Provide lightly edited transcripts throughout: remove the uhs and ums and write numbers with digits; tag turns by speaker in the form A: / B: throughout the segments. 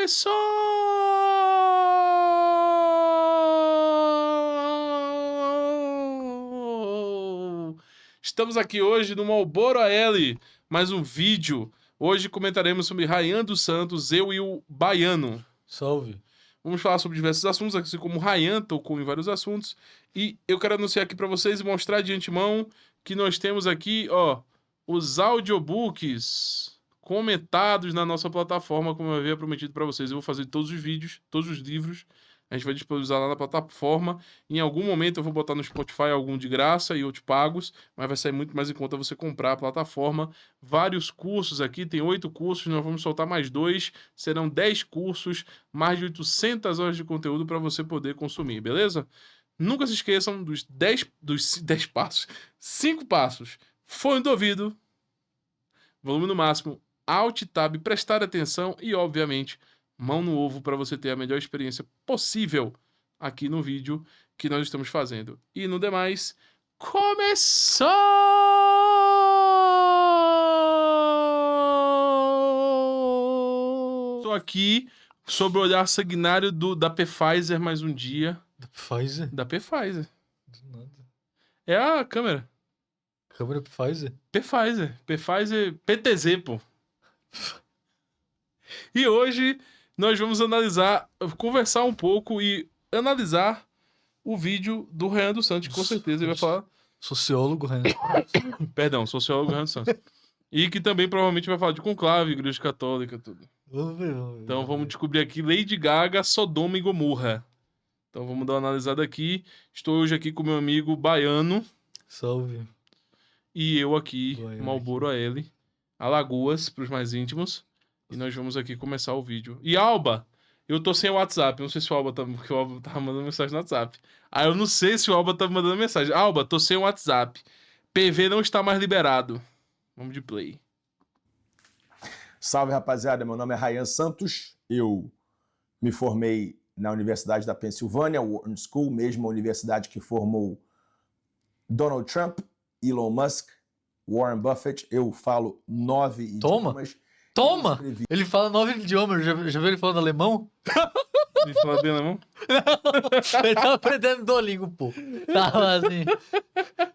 A: Começou! Estamos aqui hoje no Malboro AL, mais um vídeo. Hoje comentaremos sobre Ryan dos Santos, eu e o Baiano.
B: Salve.
A: Vamos falar sobre diversos assuntos, assim como o Ryan tocou em vários assuntos. E eu quero anunciar aqui para vocês e mostrar de antemão que nós temos aqui, ó, os audiobooks comentados na nossa plataforma, como eu havia prometido para vocês. Eu vou fazer todos os vídeos, todos os livros. A gente vai disponibilizar lá na plataforma. Em algum momento eu vou botar no Spotify algum de graça e outros pagos, mas vai sair muito mais em conta você comprar a plataforma. Vários cursos aqui, tem 8 cursos, nós vamos soltar mais 2. Serão 10 cursos, mais de 800 horas de conteúdo para você poder consumir, beleza? Nunca se esqueçam dos 10 passos. 5 passos. Fone do ouvido, volume no máximo, Alt Tab, prestar atenção e, obviamente, mão no ovo para você ter a melhor experiência possível aqui no vídeo que nós estamos fazendo. E no demais, começou! Estou aqui sobre o olhar sanguinário da Pfizer mais um dia.
B: Da Pfizer?
A: Da Pfizer.
B: Do nada.
A: É a câmera.
B: Câmera Pfizer?
A: Pfizer. PTZ, pô. E hoje nós vamos conversar um pouco e analisar o vídeo do Ryan dos Santos. Com certeza ele vai falar...
B: Sociólogo, Renan.
A: Perdão, sociólogo Ryan dos Santos. E que também provavelmente vai falar de conclave, igreja católica, tudo.
B: Vamos ver.
A: Então vamos descobrir aqui Lady Gaga, Sodoma e Gomorra. Então vamos dar uma analisada aqui. Estou hoje aqui com meu amigo Baiano.
B: Salve.
A: E eu aqui,
B: Baiano
A: Malboro AL, Alagoas, para os mais íntimos. E nós vamos aqui começar o vídeo. E Alba, eu tô sem o WhatsApp. Não sei se o Alba tá... Porque o Alba tava mandando mensagem no WhatsApp. Aí eu não sei se o Alba tá mandando mensagem. Alba, tô sem o WhatsApp. PV não está mais liberado. Vamos de play.
C: Salve, rapaziada. Meu nome é Ryan Santos. Eu me formei na Universidade da Pensilvânia, Wharton School, mesma universidade que formou Donald Trump, Elon Musk, Warren Buffett. Eu falo 9 idiomas.
B: Toma! Ele fala 9 idiomas. Já viu ele falando alemão?
A: Me fala bem na mão?
B: Ele tava aprendendo Duolingo, pô. Tava assim.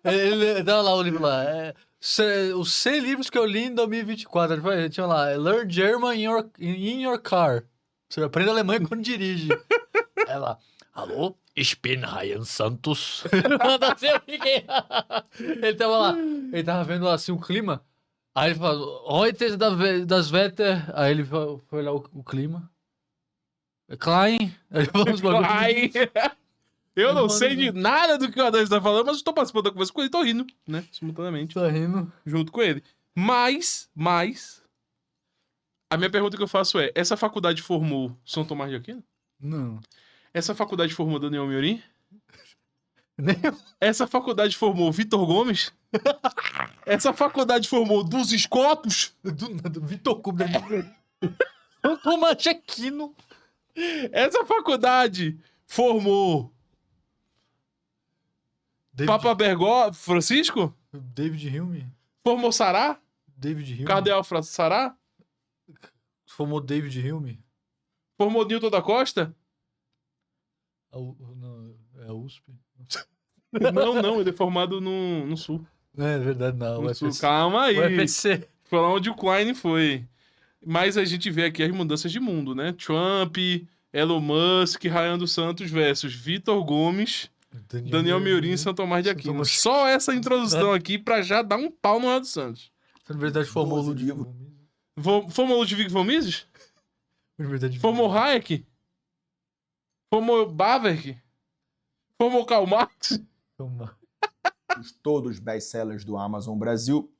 B: Ele tava lá o livro lá. Os 100 livros que eu li em 2024. Ele tinha lá, Learn German in your car. Você aprende alemão quando dirige. Aí lá, alô? Ich bin Ryan Santos. Ele tava lá, ele tava vendo assim o clima. Aí ele falou, heute das Wetter. Aí ele foi olhar o clima. Klein. Aí vamos
A: Klein. Eu não sei de nada do que o Adão está falando, mas estou participando da conversa com ele e tô rindo, né? Simultaneamente.
B: Tá rindo.
A: Junto com ele. Mas, a minha pergunta que eu faço é, essa faculdade formou São Tomás de Aquino?
B: Não.
A: Essa faculdade formou Daniel Miorim?
B: Nem eu.
A: Essa faculdade formou Vitor Gomes? Essa faculdade formou dos Escotos?
B: Do nada, Vitor Cubo da São Tomás de Aquino.
A: Essa faculdade formou Papa Bergó, Francisco?
B: David Hume.
A: Formou Sará?
B: David Hume.
A: Cardeal Sará?
B: Formou David Hume.
A: Formou Newton da Costa?
B: Não, é a USP.
A: Não, ele é formado no Sul.
B: É verdade, não.
A: No Sul.
B: UFC.
A: Calma aí.
B: UFC.
A: Foi lá onde o Klein foi. Mas a gente vê aqui as mudanças de mundo, né? Trump, Elon Musk, Ryan dos Santos versus Vitor Gomes, Daniel Miorim e São Tomás de Aquino. Só essa introdução aqui pra já dar um pau no Ryan dos Santos.
B: Na verdade, formou o Ludwig.
A: Formou Ludwig von Mises? Formou Hayek? Formou Bawerk? Formou Karl Marx?
C: Todos os best-sellers do Amazon Brasil.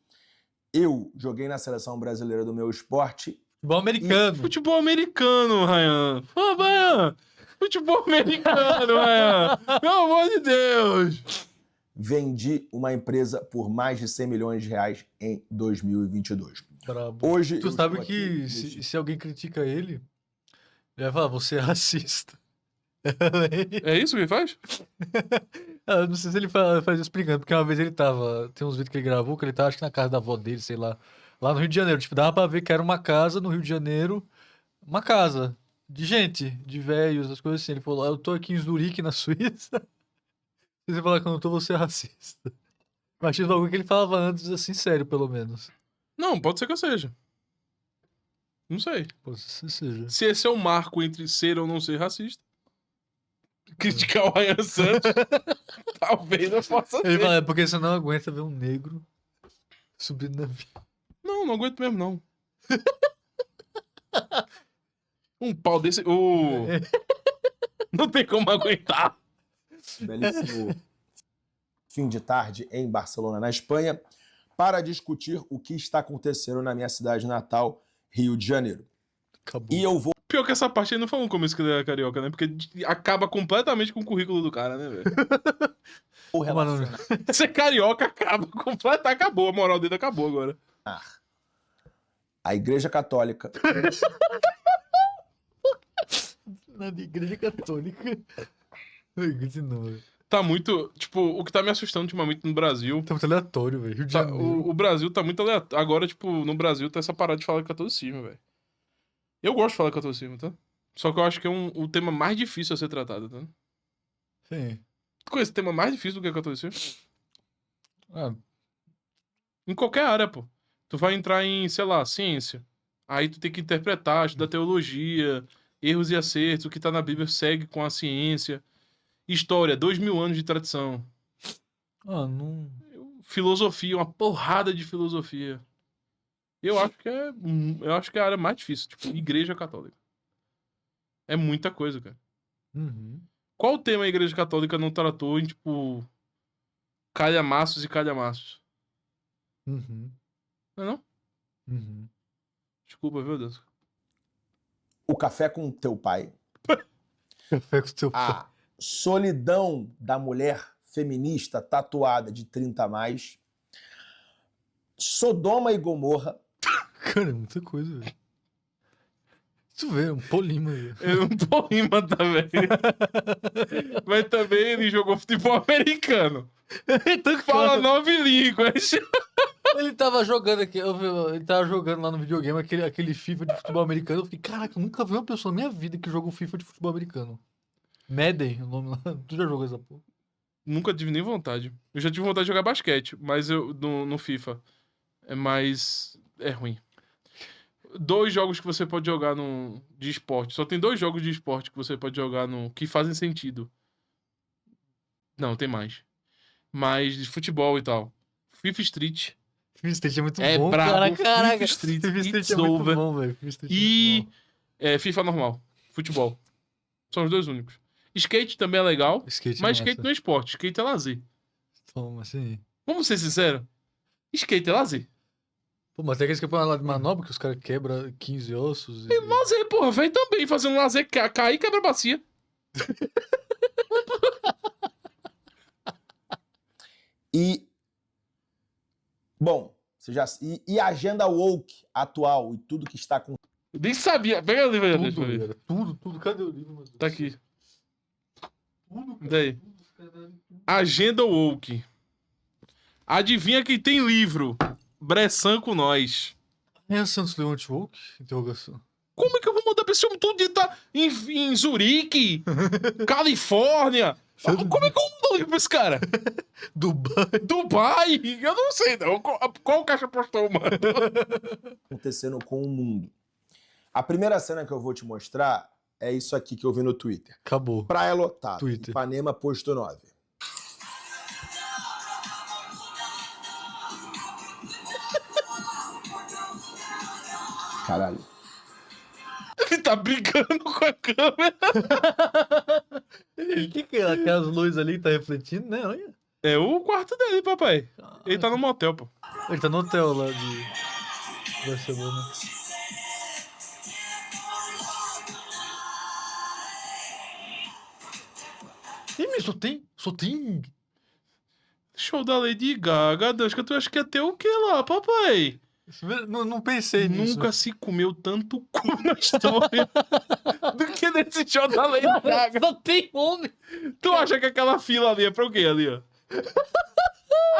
C: Eu joguei na seleção brasileira do meu esporte.
B: Futebol americano.
A: Futebol americano, Ryan. Pô, Ryan. Futebol americano, Ryan. Pelo amor de Deus.
C: Vendi uma empresa por mais de 100 milhões de reais em 2022.
B: Brabo.
C: Hoje
B: Tu
C: eu
B: sabe
C: estou
B: que
C: aqui
B: se alguém critica ele vai falar, você é racista.
A: É isso que ele faz?
B: Eu não sei se ele faz isso explicando, porque uma vez ele tava. Tem uns vídeos que ele gravou que ele tava, acho que na casa da avó dele, sei lá. Lá no Rio de Janeiro. Tipo, dava pra ver que era uma casa no Rio de Janeiro. Uma casa. de gente, de velhos, as coisas assim. Ele falou, eu tô aqui em Zurique, na Suíça. Se você falar que eu não tô, você é racista. Mas tinha um bagulho que ele falava antes, assim, sério, pelo menos.
A: Não, pode ser que eu seja. Não sei.
B: Pode ser seja.
A: Se esse é o marco entre ser ou não ser racista, criticar o Ryan Santos, talvez eu possa
B: Ele
A: ser.
B: fala, é porque você não aguenta ver um negro subindo na vida.
A: Não aguento mesmo, não. Um pau desse... Não tem como aguentar.
C: Belíssimo fim de tarde em Barcelona, na Espanha, para discutir o que está acontecendo na minha cidade natal, Rio de Janeiro.
B: Acabou.
C: E eu vou
A: Pior que essa parte aí não falou no começo que ele era carioca, né? Porque acaba completamente com o currículo do cara, né, velho?
C: relacionar
A: Ser carioca acaba completamente. Acabou, a moral dele acabou agora.
C: a Igreja Católica
B: Na igreja católica. De novo.
A: Tá muito. Tipo, o que tá me assustando ultimamente no Brasil.
B: Tá muito aleatório, velho. Rio de
A: Tá,
B: Janeiro.
A: o Brasil tá muito aleatório. Agora, tipo, no Brasil tá essa parada de falar de catolicismo, velho. Eu gosto de falar de catolicismo, tá? Só que eu acho que é o tema mais difícil a ser tratado, tá?
B: Sim.
A: Tu conhece o tema mais difícil do que é catolicismo?
B: Ah,
A: Em qualquer área, pô. Tu vai entrar em, sei lá, ciência. Aí tu tem que interpretar, estudar teologia, erros e acertos, o que tá na Bíblia segue com a ciência. História, 2000 anos de tradição.
B: não...
A: Filosofia, uma porrada de filosofia. Eu acho que é a área mais difícil, tipo, Igreja Católica. É muita coisa, cara.
B: Uhum.
A: Qual tema a Igreja Católica não tratou em, tipo, calhamaços e calhamaços?
B: Uhum.
A: Não é não?
B: Uhum.
A: Desculpa, meu Deus.
C: o café com teu pai,
B: Café com seu pai.
C: a solidão da mulher feminista tatuada de 30 a mais, Sodoma e Gomorra,
B: Cara, é muita coisa, velho. Tu vê, é um polima, velho.
A: Eu não tô rima também. Mas também ele jogou futebol americano.
B: Então,
A: Fala
B: cara,
A: 9 línguas.
B: ele tava jogando aqui, ele tava jogando lá no videogame aquele FIFA de futebol americano. Eu fiquei, caraca, eu nunca vi uma pessoa na minha vida que joga um FIFA de futebol americano. Madden, o nome lá. Tu já jogou essa porra?
A: Nunca tive nem vontade. Eu já tive vontade de jogar basquete, mas eu no FIFA. Mas é ruim. 2 jogos que você pode jogar de esporte. Só tem 2 jogos de esporte que você pode jogar que fazem sentido. Não, tem mais. Mas de futebol e tal. FIFA Street.
B: FIFA Street é muito
A: É
B: bom,
A: brabo.
B: cara. Caraca.
A: FIFA Street,
B: FIFA Street
A: it's
B: é muito
A: over.
B: bom, velho. FIFA Street é
A: E
B: muito bom.
A: FIFA normal. Futebol. São os 2 únicos. Skate também é legal.
B: Skate
A: Mas
B: é
A: skate
B: massa.
A: não é esporte. Skate é lazer.
B: Toma, assim.
A: Vamos ser sinceros. Skate é lazer.
B: Pô, mas tem aqueles campeonatos lá de manobra que os caras quebram 15 ossos.
A: E lazer, porra. Vem também fazendo lazer. Cair e quebra a bacia.
C: e bom, você já e a agenda woke atual e tudo que está com
A: Nem sabia. Pega o livro aí, deixa eu ver.
B: Cara, tudo. Cadê o livro? Meu Deus?
A: Tá aqui.
B: Tudo, cara.
A: Daí.
B: Tudo, cara.
A: Agenda Woke. Adivinha quem tem livro? Bressan com nós.
B: É Santos Leão Woke? Interrogação.
A: Como é que eu vou mandar pra esse homem todo dia tá em Zurique, Califórnia? Como é que eu mando livro pra esse cara? Dubai? Eu não sei não. Qual caixa postal, mano?
C: acontecendo com o mundo. A primeira cena que eu vou te mostrar é isso aqui que eu vi no Twitter.
B: Acabou.
C: Praia lotada,
B: Twitter.
C: Ipanema, posto 9. Caralho.
A: Ele tá brincando com a câmera.
B: O que é aquelas luzes ali que tá refletindo, né? Olha.
A: É o quarto dele, papai. Ele tá no motel, pô.
B: Ele tá no hotel lá de Barcelona. Ih, mas só tem...
A: Show da Lady Gaga. Deus, que tu acha que ia ter o que lá, papai?
B: Não pensei nisso.
A: Nunca se comeu tanto cu na história do que nesse show da Lady Gaga.
B: Só tem homem.
A: Tu acha que aquela fila ali é pra o quê ali, ó?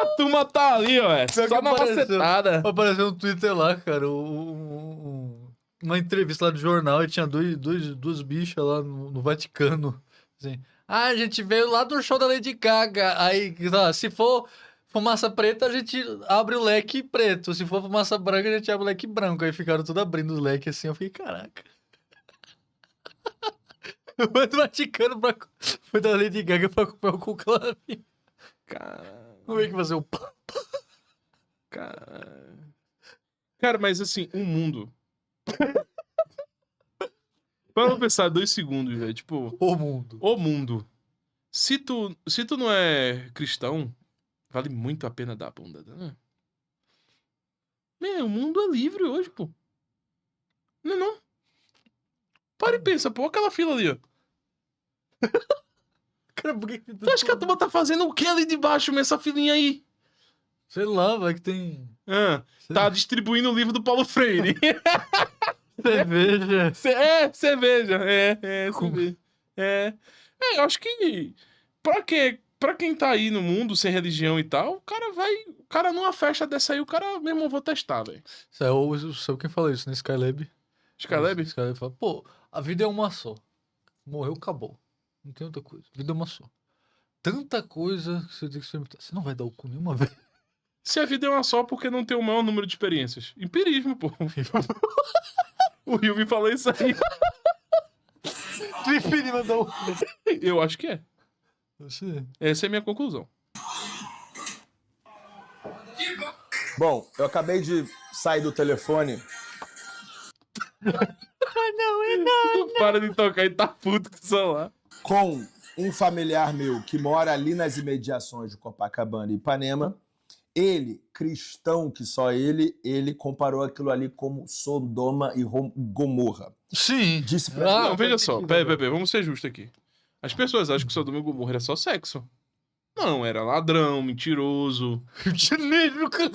A: A turma tá ali, ó.
B: Pior
A: Só
B: que
A: na
B: apareceu.
A: macetada.
B: Apareceu no Twitter lá, cara, um uma entrevista lá do jornal e tinha duas bichas lá no Vaticano. Assim, a gente veio lá do show da Lady Gaga. Aí, se for fumaça preta, a gente abre o leque preto. Se for fumaça branca, a gente abre o leque branco. Aí ficaram tudo abrindo os leques assim. Eu fiquei, caraca. Foi do Vaticano foi da Lady Gaga pra comer o cu clarinho.
A: Cara,
B: Como é que fazer o pão?
A: cara, mas assim, o mundo. Para pensar 2 segundos, velho. Tipo,
B: O mundo.
A: o mundo. Se tu não é cristão, vale muito a pena dar a bunda, né? O mundo é livre hoje, pô. Não é não? Para e pensa, pô, aquela fila ali, ó.
B: Cara, por que
A: Tu acha que a turma tá fazendo o que ali debaixo, nessa filinha aí?
B: Sei lá, vai que tem
A: Tá distribuindo o livro do Paulo Freire.
B: cerveja.
A: Cerveja. Cerveja. Eu acho que pra quem tá aí no mundo sem religião e tal, o cara numa festa dessa aí, o cara mesmo eu vou testar, velho.
B: Sabe quem falou isso, né? Skylab.
A: Skylab?
B: Skylab fala, pô, a vida é uma só. Morreu, acabou. Não tem outra coisa. A vida é uma só. Tanta coisa que você tem que experimentar. Você não vai dar o cu nenhuma vez.
A: Se a vida é uma só, por que não tem o maior número de experiências? Empirismo, pô. O Rio me falou isso aí.
B: Preferi mandar o...
A: Eu acho que é.
B: Você...
A: Essa é a minha conclusão.
C: Bom, eu acabei de sair do telefone.
A: Não para de tocar e tá puto com o celular.
C: Com um familiar meu que mora ali nas imediações de Copacabana e Ipanema. Ele, cristão que só ele comparou aquilo ali como Sodoma e Gomorra.
B: Sim.
C: Disse pra mim,
A: Não, veja só. Peraí, vamos ser justos aqui. As pessoas acham que Sodoma e Gomorra era só sexo. Não, era ladrão, mentiroso.
B: Rio de Janeiro, cara.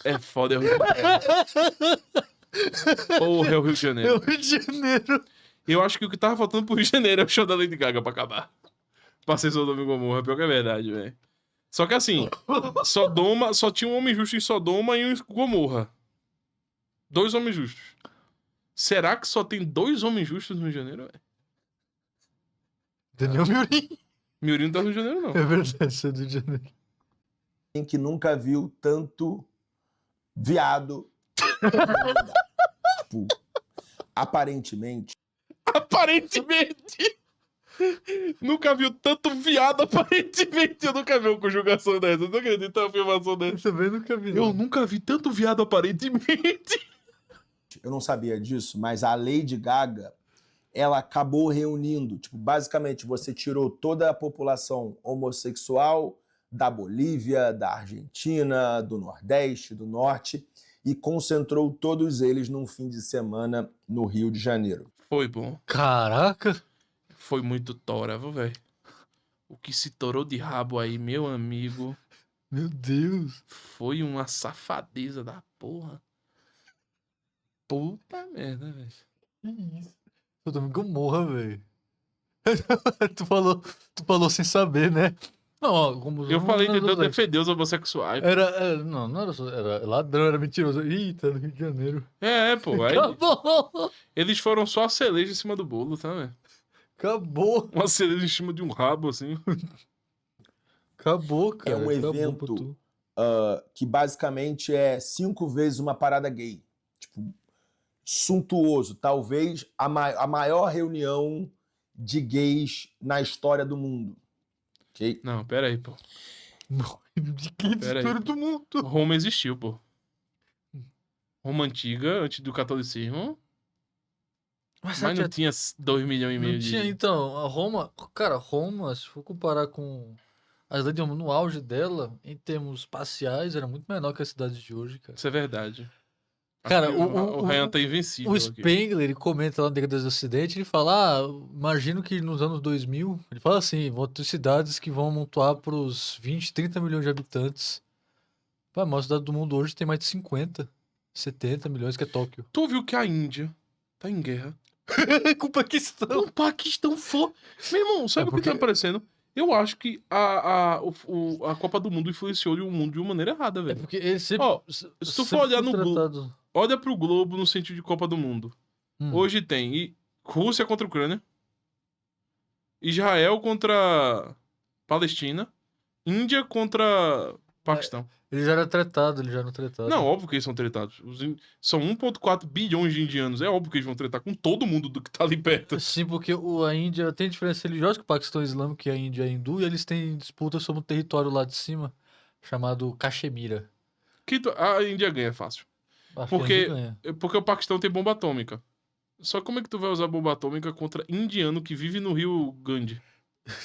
A: É foda, é o Rio de Janeiro. Porra, é o Rio de
B: É
A: Janeiro.
B: o Rio de Janeiro.
A: Eu acho que o que tava faltando pro Rio de Janeiro é o show da Lady Gaga pra acabar. Pra ser Sodoma e Gomorra, pior que é verdade, velho. Só que assim, Sodoma, só tinha um homem justo em Sodoma e um em Gomorra. 2 homens justos. Será que só tem 2 homens justos no Rio de Janeiro, velho?
B: Daniel Miorim.
A: Miorinho não tá no Rio de Janeiro, não.
B: É verdade, você é do Rio de Janeiro.
C: que nunca viu tanto viado. Tipo, aparentemente.
A: Aparentemente. Nunca viu tanto viado, aparentemente. Eu nunca vi uma conjugação dessa. Eu não acredito na afirmação dessa.
B: Eu também nunca vi.
A: Eu nunca vi tanto viado, aparentemente.
C: Eu não sabia disso, mas a Lady Gaga, ela acabou reunindo. Tipo, basicamente, você tirou toda a população homossexual da Bolívia, da Argentina, do Nordeste, do Norte, e concentrou todos eles num fim de semana no Rio de Janeiro.
A: Foi bom.
B: Caraca.
A: Foi muito tora, velho. O que se torou de rabo aí, meu amigo,
B: Meu Deus.
A: foi uma safadeza da porra. Puta merda, velho.
B: Que isso? Eu também Gomorra, velho. tu falou sem saber, né? Não, ó, como
A: Eu falei tentando defender os homossexuais.
B: Não era só. Era ladrão, era mentiroso. Eita, no Rio de Janeiro.
A: Pô. Aí
B: Acabou!
A: eles foram só a cereja em cima do bolo, tá, velho?
B: Acabou!
A: Uma cereja em cima de um rabo, assim.
B: Acabou, cara.
C: É um
B: Acabou pra
C: evento
B: tu.
C: que basicamente é 5 vezes uma parada gay. Tipo, suntuoso. Talvez a maior reunião de gays na história do mundo. Ok?
A: Não, pera aí, pô.
B: De que
A: Pera aí.
B: história do mundo?
A: Roma existiu, pô. Roma antiga, antes do catolicismo. Mas não tinha 2 milhões e meio
B: Não
A: de...
B: tinha, então, a Roma, cara, Roma, se for comparar com a cidade de Roma no auge dela, em termos espaciais, era muito menor que a cidade de hoje, cara.
A: Isso é verdade.
B: Cara,
A: Acho que o Ryan tá invencível
B: O
A: aqui.
B: Spengler, ele comenta lá no Décadas do Ocidente, ele fala, imagino que nos anos 2000, ele fala assim, vão ter cidades que vão amontoar pros 20, 30 milhões de habitantes. Pô, a maior cidade do mundo hoje tem mais de 50, 70 milhões, que é Tóquio.
A: Tu viu que a Índia tá em guerra?
B: Com o Paquistão.
A: O Paquistão foi... Meu irmão, sabe o que tá me parecendo? Eu acho que a Copa do Mundo influenciou o mundo de uma maneira errada,
B: É
A: velho.
B: porque ele sempre...
A: Ó, se tu for olhar no Globo, olha pro Globo no sentido de Copa do Mundo. Hoje tem Rússia contra a Ucrânia, Israel contra Palestina, Índia contra Paquistão.
B: Eles já eram tretados.
A: Não, óbvio que eles são tretados. São 1,4 bilhões de indianos. É óbvio que eles vão tretar com todo mundo do que tá ali perto.
B: Sim, porque a Índia tem diferença religiosa que o Paquistão é islâmico e a Índia é hindu, e eles têm disputa sobre um território lá de cima, chamado Caxemira.
A: A Índia ganha fácil.
B: Acho que a Índia ganha.
A: Porque o Paquistão tem bomba atômica. Só como é que tu vai usar bomba atômica contra indiano que vive no rio Gandhi?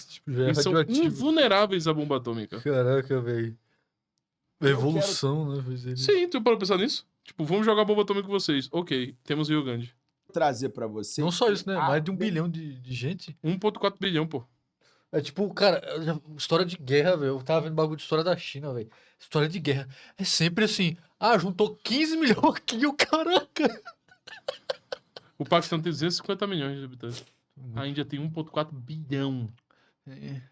B: Tipo, já é
A: Eles são
B: radioativo.
A: invulneráveis à bomba atômica.
B: Caraca, velho. Evolução, né? Fazer isso.
A: Sim, tu parou pra pensar nisso? Tipo, vamos jogar bomba atômica com vocês. Ok, temos Rio Gandhi.
C: Trazer pra você.
B: Não só isso, né? Mais de 1
C: Ah,
B: bilhão de gente.
A: 1,4 bilhão, pô.
B: É tipo, cara, história de guerra, velho. Eu tava vendo bagulho de história da China, velho. História de guerra. É sempre assim. Ah, juntou 15 milhões aqui, o caraca.
A: O Paquistão tem 250 milhões de habitantes. A Índia tem 1,4 bilhão.
B: É.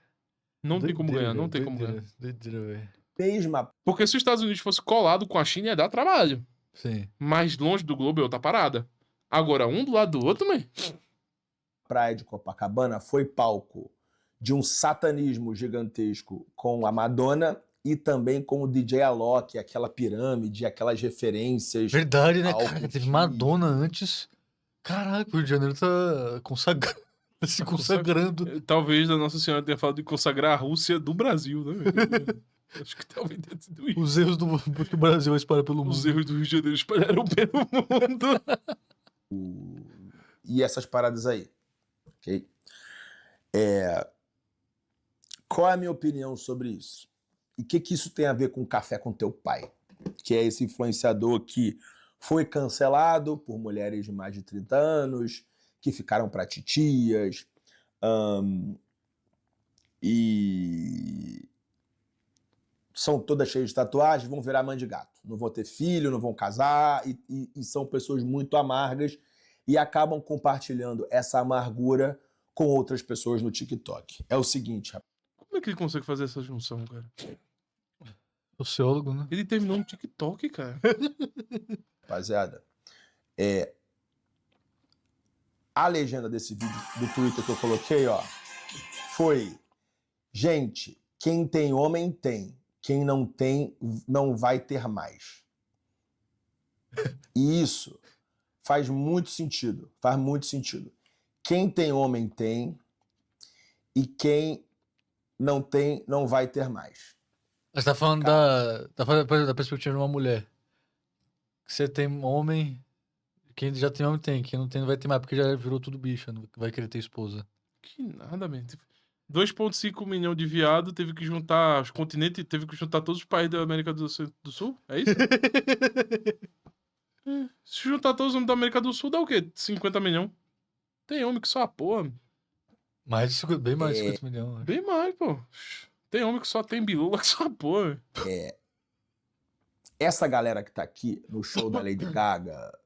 A: Não tem como
B: Doideira,
A: ganhar, não
B: velho,
A: tem como ganhar.
B: Doideira, velho.
C: Mesma
A: Porque se os Estados Unidos fosse colado com a China, ia dar trabalho.
B: Sim.
A: Mas longe do globo é outra parada. Agora, um do lado do outro, man.
C: praia de Copacabana foi palco de um satanismo gigantesco com a Madonna e também com o DJ Alok, aquela pirâmide, aquelas referências.
B: Verdade, né,
C: ao
B: cara? Teve
C: cultismo.
B: Madonna antes. Caraca, o Rio de Janeiro tá consagrando. Se consagrando.
A: Talvez a Nossa Senhora tenha falado de consagrar a Rússia do Brasil, né? Acho que talvez tenha sido isso.
B: Os erros do porque o Brasil vai espalhar pelo
A: Os
B: mundo.
A: erros do Rio de Janeiro espalharam pelo mundo.
C: E essas paradas aí. Ok? Qual é a minha opinião sobre isso? E o que isso tem a ver com Café com Teu Pai? Que é esse influenciador que foi cancelado por mulheres de mais de 30 anos, que ficaram pra titias, e são todas cheias de tatuagens, vão virar mãe de gato. Não vão ter filho, não vão casar, e são pessoas muito amargas e acabam compartilhando essa amargura com outras pessoas no TikTok. É o seguinte, rapaz.
A: Como é que ele consegue fazer essa junção, cara?
B: Sociólogo, né?
A: Ele terminou no TikTok, cara.
C: Rapaziada, a legenda desse vídeo do Twitter que eu coloquei, ó, foi: gente, quem tem homem tem, quem não tem não vai ter mais. E isso faz muito sentido, Quem tem homem tem, e quem não tem não vai ter mais.
B: Mas tá falando da perspectiva de uma mulher. Que você tem homem, quem já tem homem tem, quem não tem não vai ter mais, porque já virou tudo bicha, não vai querer ter esposa.
A: Que nada, man. 2,5 milhão de viado, teve que juntar os continentes, teve que juntar todos os países da América do Sul? É isso? Se juntar todos os homens da América do Sul, dá o quê? 50 milhões. Tem homem que só apoia.
B: Bem mais de 50 milhões.
A: Bem mais, pô. Tem homem que só tem bilula que só apoia.
C: Essa galera que tá aqui no show da Lady Gaga,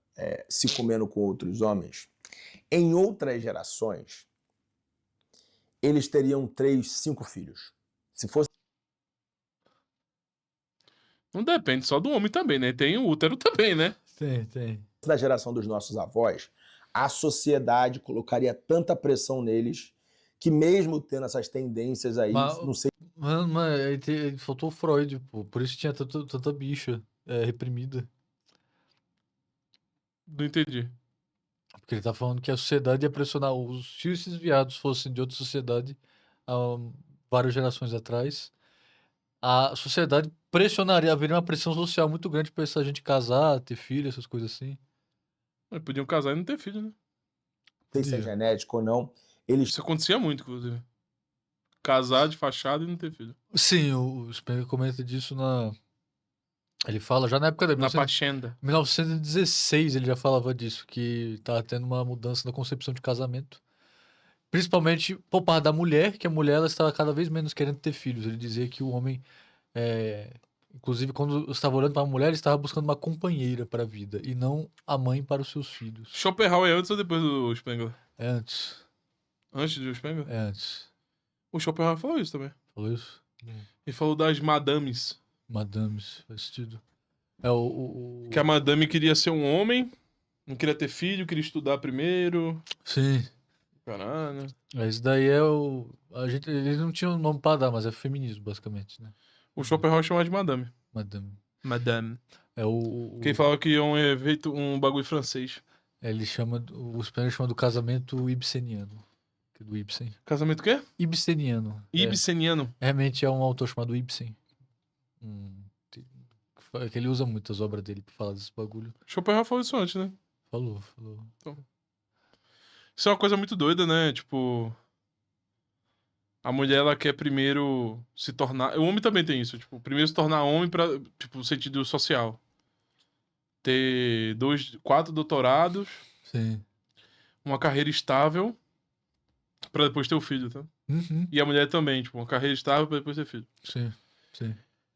C: se comendo com outros homens, em outras gerações, eles teriam 3, 5 filhos. Se fosse
A: Não depende só do homem também, né? Tem o útero também, né?
B: Tem.
C: da geração dos nossos avós, a sociedade colocaria tanta pressão neles que mesmo tendo essas tendências aí, não sei.
B: Mano, aí faltou o Freud, pô. Por isso tinha tanta bicha reprimida.
A: Não entendi.
B: Porque ele tá falando que a sociedade ia pressionar. Se esses viados fossem de outra sociedade, há várias gerações atrás, a sociedade pressionaria, haveria uma pressão social muito grande pra essa gente casar, ter filho, essas coisas assim.
A: Mas podiam casar e não ter filho, né?
C: Não sei se é genético ou não. Eles
A: Isso acontecia muito, inclusive. Casar de fachada e não ter filho.
B: Sim, o Spengler comenta disso na... Ele fala já na época da...
A: Na Pachenda.
B: 1916 ele já falava disso, que tava tendo uma mudança na concepção de casamento. Principalmente por parte da mulher, que a mulher ela estava cada vez menos querendo ter filhos. Ele dizia que o homem, inclusive quando estava olhando para a mulher, ele estava buscando uma companheira para a vida e não a mãe para os seus filhos.
A: Schopenhauer é antes ou depois do Spengler?
B: É antes.
A: Antes do Spengler?
B: É antes.
A: O Schopenhauer falou isso também.
B: Falou isso?
A: Ele falou das madames.
B: Madames, faz sentido.
A: Que a madame queria ser um homem Não queria ter filho, queria estudar primeiro.
B: Sim.
A: Caralho.
B: Isso daí é o... Eles não tinham nome pra dar, mas é feminismo, basicamente, né?
A: O Schopenhauer chamava de Madame.
B: Madame.
A: Madame.
B: É
A: Quem falava que é um evento, um bagulho francês.
B: Ele chama... O Spengler chama do casamento ibseniano. Que é do Ibsen.
A: Casamento o quê?
B: Ibseniano.
A: Ibseniano.
B: Realmente é um autor chamado Ibsen. Que ele usa muito as obras dele pra falar desse bagulho.
A: Schopenhauer falou isso antes, né?
B: Falou.
A: Isso é uma coisa muito doida, né? Tipo... A mulher, ela quer primeiro se tornar... O homem também tem isso. Tipo, primeiro se tornar homem pra... Tipo, no sentido social. Ter 4 doutorados.
B: Sim.
A: Uma carreira estável. Pra depois ter o filho, tá?
B: Uhum.
A: E a mulher também. Tipo, uma carreira estável pra depois ter filho.
B: Sim.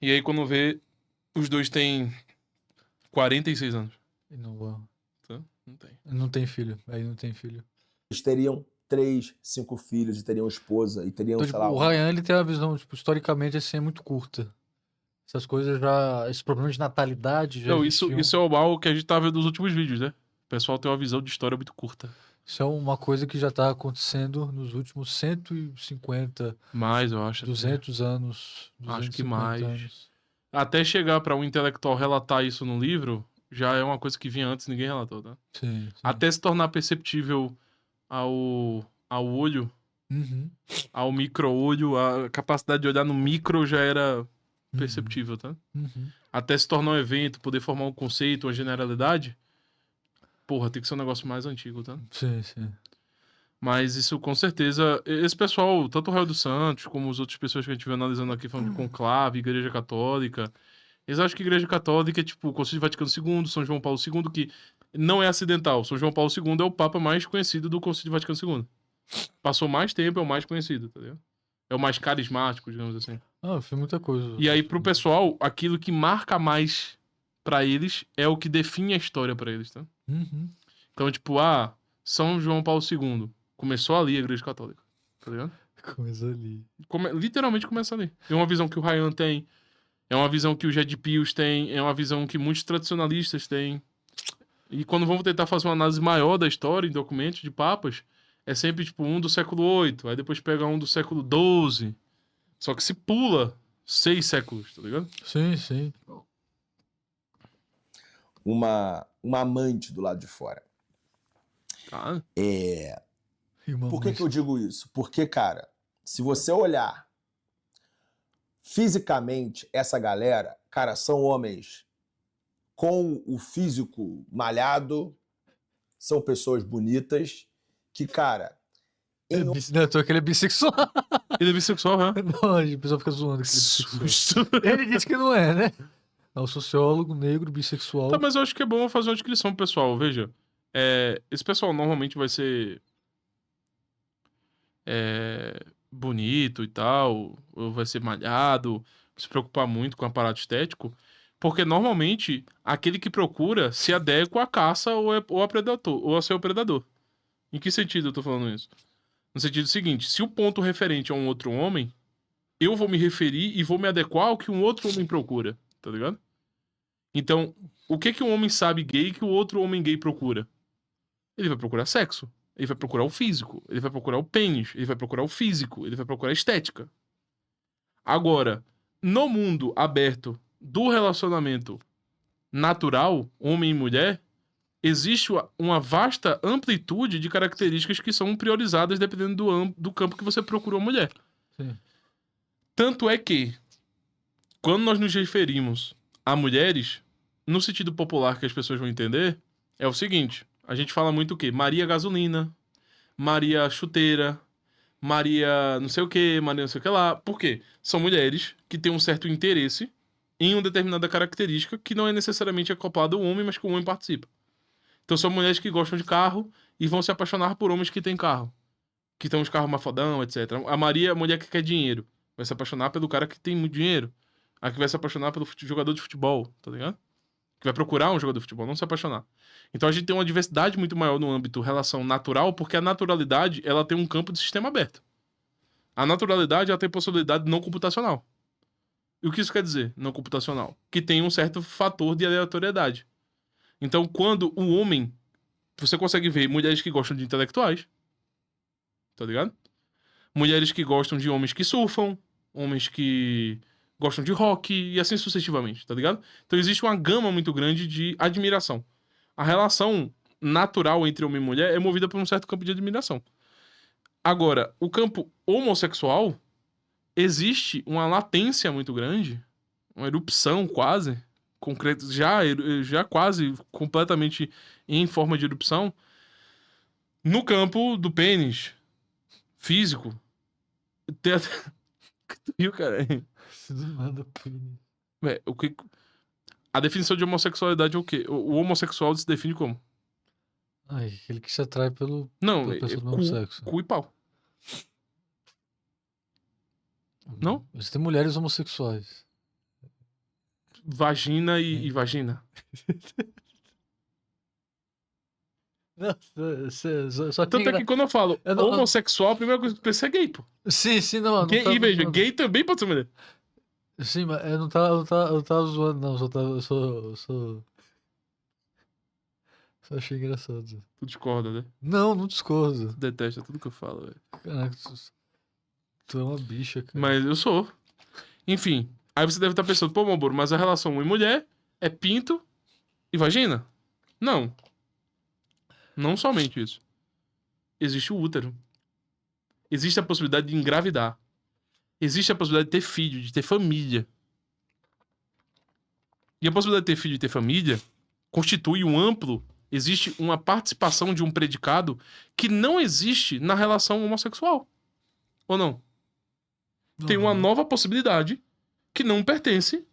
A: E aí, quando vê... Os dois têm 46 anos.
B: E não vão.
A: Tá? Não tem.
B: Não tem filho. Aí não tem filho.
C: Eles teriam 3, 5 filhos, e teriam esposa, e teriam,
B: Então,
C: sei
B: tipo,
C: lá...
B: o Ryan, ele tem uma visão, tipo, historicamente, assim, é muito curta. Essas coisas já... Esses problemas de natalidade já
A: Não,
B: existiam.
A: isso é o mal que a gente tá vendo nos últimos vídeos, né? O pessoal tem uma visão de história muito curta.
B: Isso é uma coisa que já tá acontecendo nos últimos 150,
A: Mais, eu acho.
B: 200 anos.
A: Acho que
B: 250
A: mais.
B: anos.
A: Até chegar pra um intelectual relatar isso no livro, já é uma coisa que vinha antes, ninguém relatou, tá?
B: Sim.
A: Até se tornar perceptível ao olho,
B: Uhum.
A: ao micro-olho, a capacidade de olhar no micro já era perceptível, tá?
B: Uhum.
A: Até se tornar um evento, poder formar um conceito, uma generalidade, porra, tem que ser um negócio mais antigo, tá?
B: Sim.
A: Mas isso, com certeza, esse pessoal, tanto o Raio dos Santos, como as outras pessoas que a gente vê analisando aqui, falando de conclave, Igreja Católica, eles acham que a Igreja Católica é tipo o Concílio Vaticano II, São João Paulo II, que não é acidental. São João Paulo II é o Papa mais conhecido do Concílio Vaticano II. Passou mais tempo, é o mais conhecido, tá ligado? É o mais carismático, digamos assim.
B: Ah, foi muita coisa.
A: E aí, pro pessoal, aquilo que marca mais pra eles é o que define a história pra eles, tá?
B: Uhum.
A: Então, tipo, São João Paulo II. Começou ali a Igreja Católica, tá ligado?
B: Começou ali.
A: Literalmente começa ali. É uma visão que o Ryan tem, é uma visão que o Jed Pius tem, é uma visão que muitos tradicionalistas têm. E quando vamos tentar fazer uma análise maior da história em documentos de papas, é sempre tipo um do século VIII, aí depois pega um do século XII. Só que se pula 6 séculos, tá ligado?
B: Sim.
C: Uma amante do lado de fora.
A: Ah,
C: Por que eu digo isso? Porque, cara, se você olhar fisicamente essa galera, cara, são homens com o físico malhado, são pessoas bonitas, que, cara...
B: Não, tô aquele é bissexual.
A: ele é bissexual, né?
B: Não, a pessoa fica zoando que ele é bissexual. Ele disse que não é, né? É um sociólogo negro, bissexual.
A: Tá, mas eu acho que é bom fazer uma descrição pro pessoal, veja. Esse pessoal normalmente vai ser bonito e tal, ou vai ser malhado, se preocupar muito com o aparato estético, porque normalmente aquele que procura se adequa à caça ou a predador, ou a seu predador. Em que sentido eu tô falando isso? No sentido seguinte, se o ponto referente é um outro homem, eu vou me referir e vou me adequar ao que um outro homem procura, tá ligado? Então, o que um homem sabe gay que o outro homem gay procura? Ele vai procurar sexo. Ele vai procurar o físico. Ele vai procurar o pênis. Ele vai procurar o físico. Ele vai procurar a estética. Agora, no mundo aberto do relacionamento natural, homem e mulher, existe uma vasta amplitude de características que são priorizadas dependendo do campo que você procura uma mulher.
B: Sim.
A: Tanto é que, quando nós nos referimos a mulheres, no sentido popular que as pessoas vão entender, é o seguinte: a gente fala muito o quê? Maria Gasolina, Maria Chuteira, Maria não sei o que, Maria não sei o que lá. Por quê? São mulheres que têm um certo interesse em uma determinada característica que não é necessariamente acoplada ao homem, mas que o homem participa. Então são mulheres que gostam de carro e vão se apaixonar por homens que têm carro. Que tem uns carros mafodão, etc. A Maria é a mulher que quer dinheiro. Vai se apaixonar pelo cara que tem muito dinheiro. A que vai se apaixonar pelo jogador de futebol, tá ligado? Que vai procurar um jogador de futebol, não se apaixonar. Então a gente tem uma diversidade muito maior no âmbito relação natural, porque a naturalidade, ela tem um campo de sistema aberto. A naturalidade, ela tem possibilidade não computacional. E o que isso quer dizer, não computacional? Que tem um certo fator de aleatoriedade. Então, quando o homem você consegue ver mulheres que gostam de intelectuais, tá ligado? Mulheres que gostam de homens que surfam, homens que gostam de rock e assim sucessivamente, tá ligado? Então existe uma gama muito grande de admiração. A relação natural entre homem e mulher é movida por um certo campo de admiração. Agora, o campo homossexual, existe uma latência muito grande, uma erupção quase, concreta, já quase completamente em forma de erupção, no campo do pênis físico. Tem até... Tu viu, cara?
B: Do nada, pênis.
A: O que... A definição de homossexualidade é o quê? O homossexual se define como?
B: Ai, aquele que se atrai
A: Não,
B: pela pessoa do mesmo sexo.
A: cu e pau. Não?
B: Mas tem mulheres homossexuais.
A: Vagina e vagina.
B: Não, só que...
A: Tanto é que quando eu falo
B: Eu não-
A: homossexual, a primeira coisa que eu penso é gay, pô.
B: Sim, não.
A: Gay, e veja, gay também pode ser mulher.
B: Sim, mas eu não tava zoando, não. Eu só achei engraçado.
A: Tu discorda, né?
B: Não discordo.
A: Tu detesta tudo que eu falo, velho.
B: Caraca, tu é uma bicha, cara.
A: Mas eu sou. Enfim, aí você deve estar pensando, pô, Malboro, mas a relação homem e mulher é pinto e vagina? Não. Não somente isso. Existe o útero. Existe a possibilidade de engravidar. Existe a possibilidade de ter filho, de ter família. E a possibilidade de ter filho e ter família constitui um amplo... Existe uma participação de um predicado que não existe na relação homossexual. Ou não? Tem uma nova possibilidade que não pertence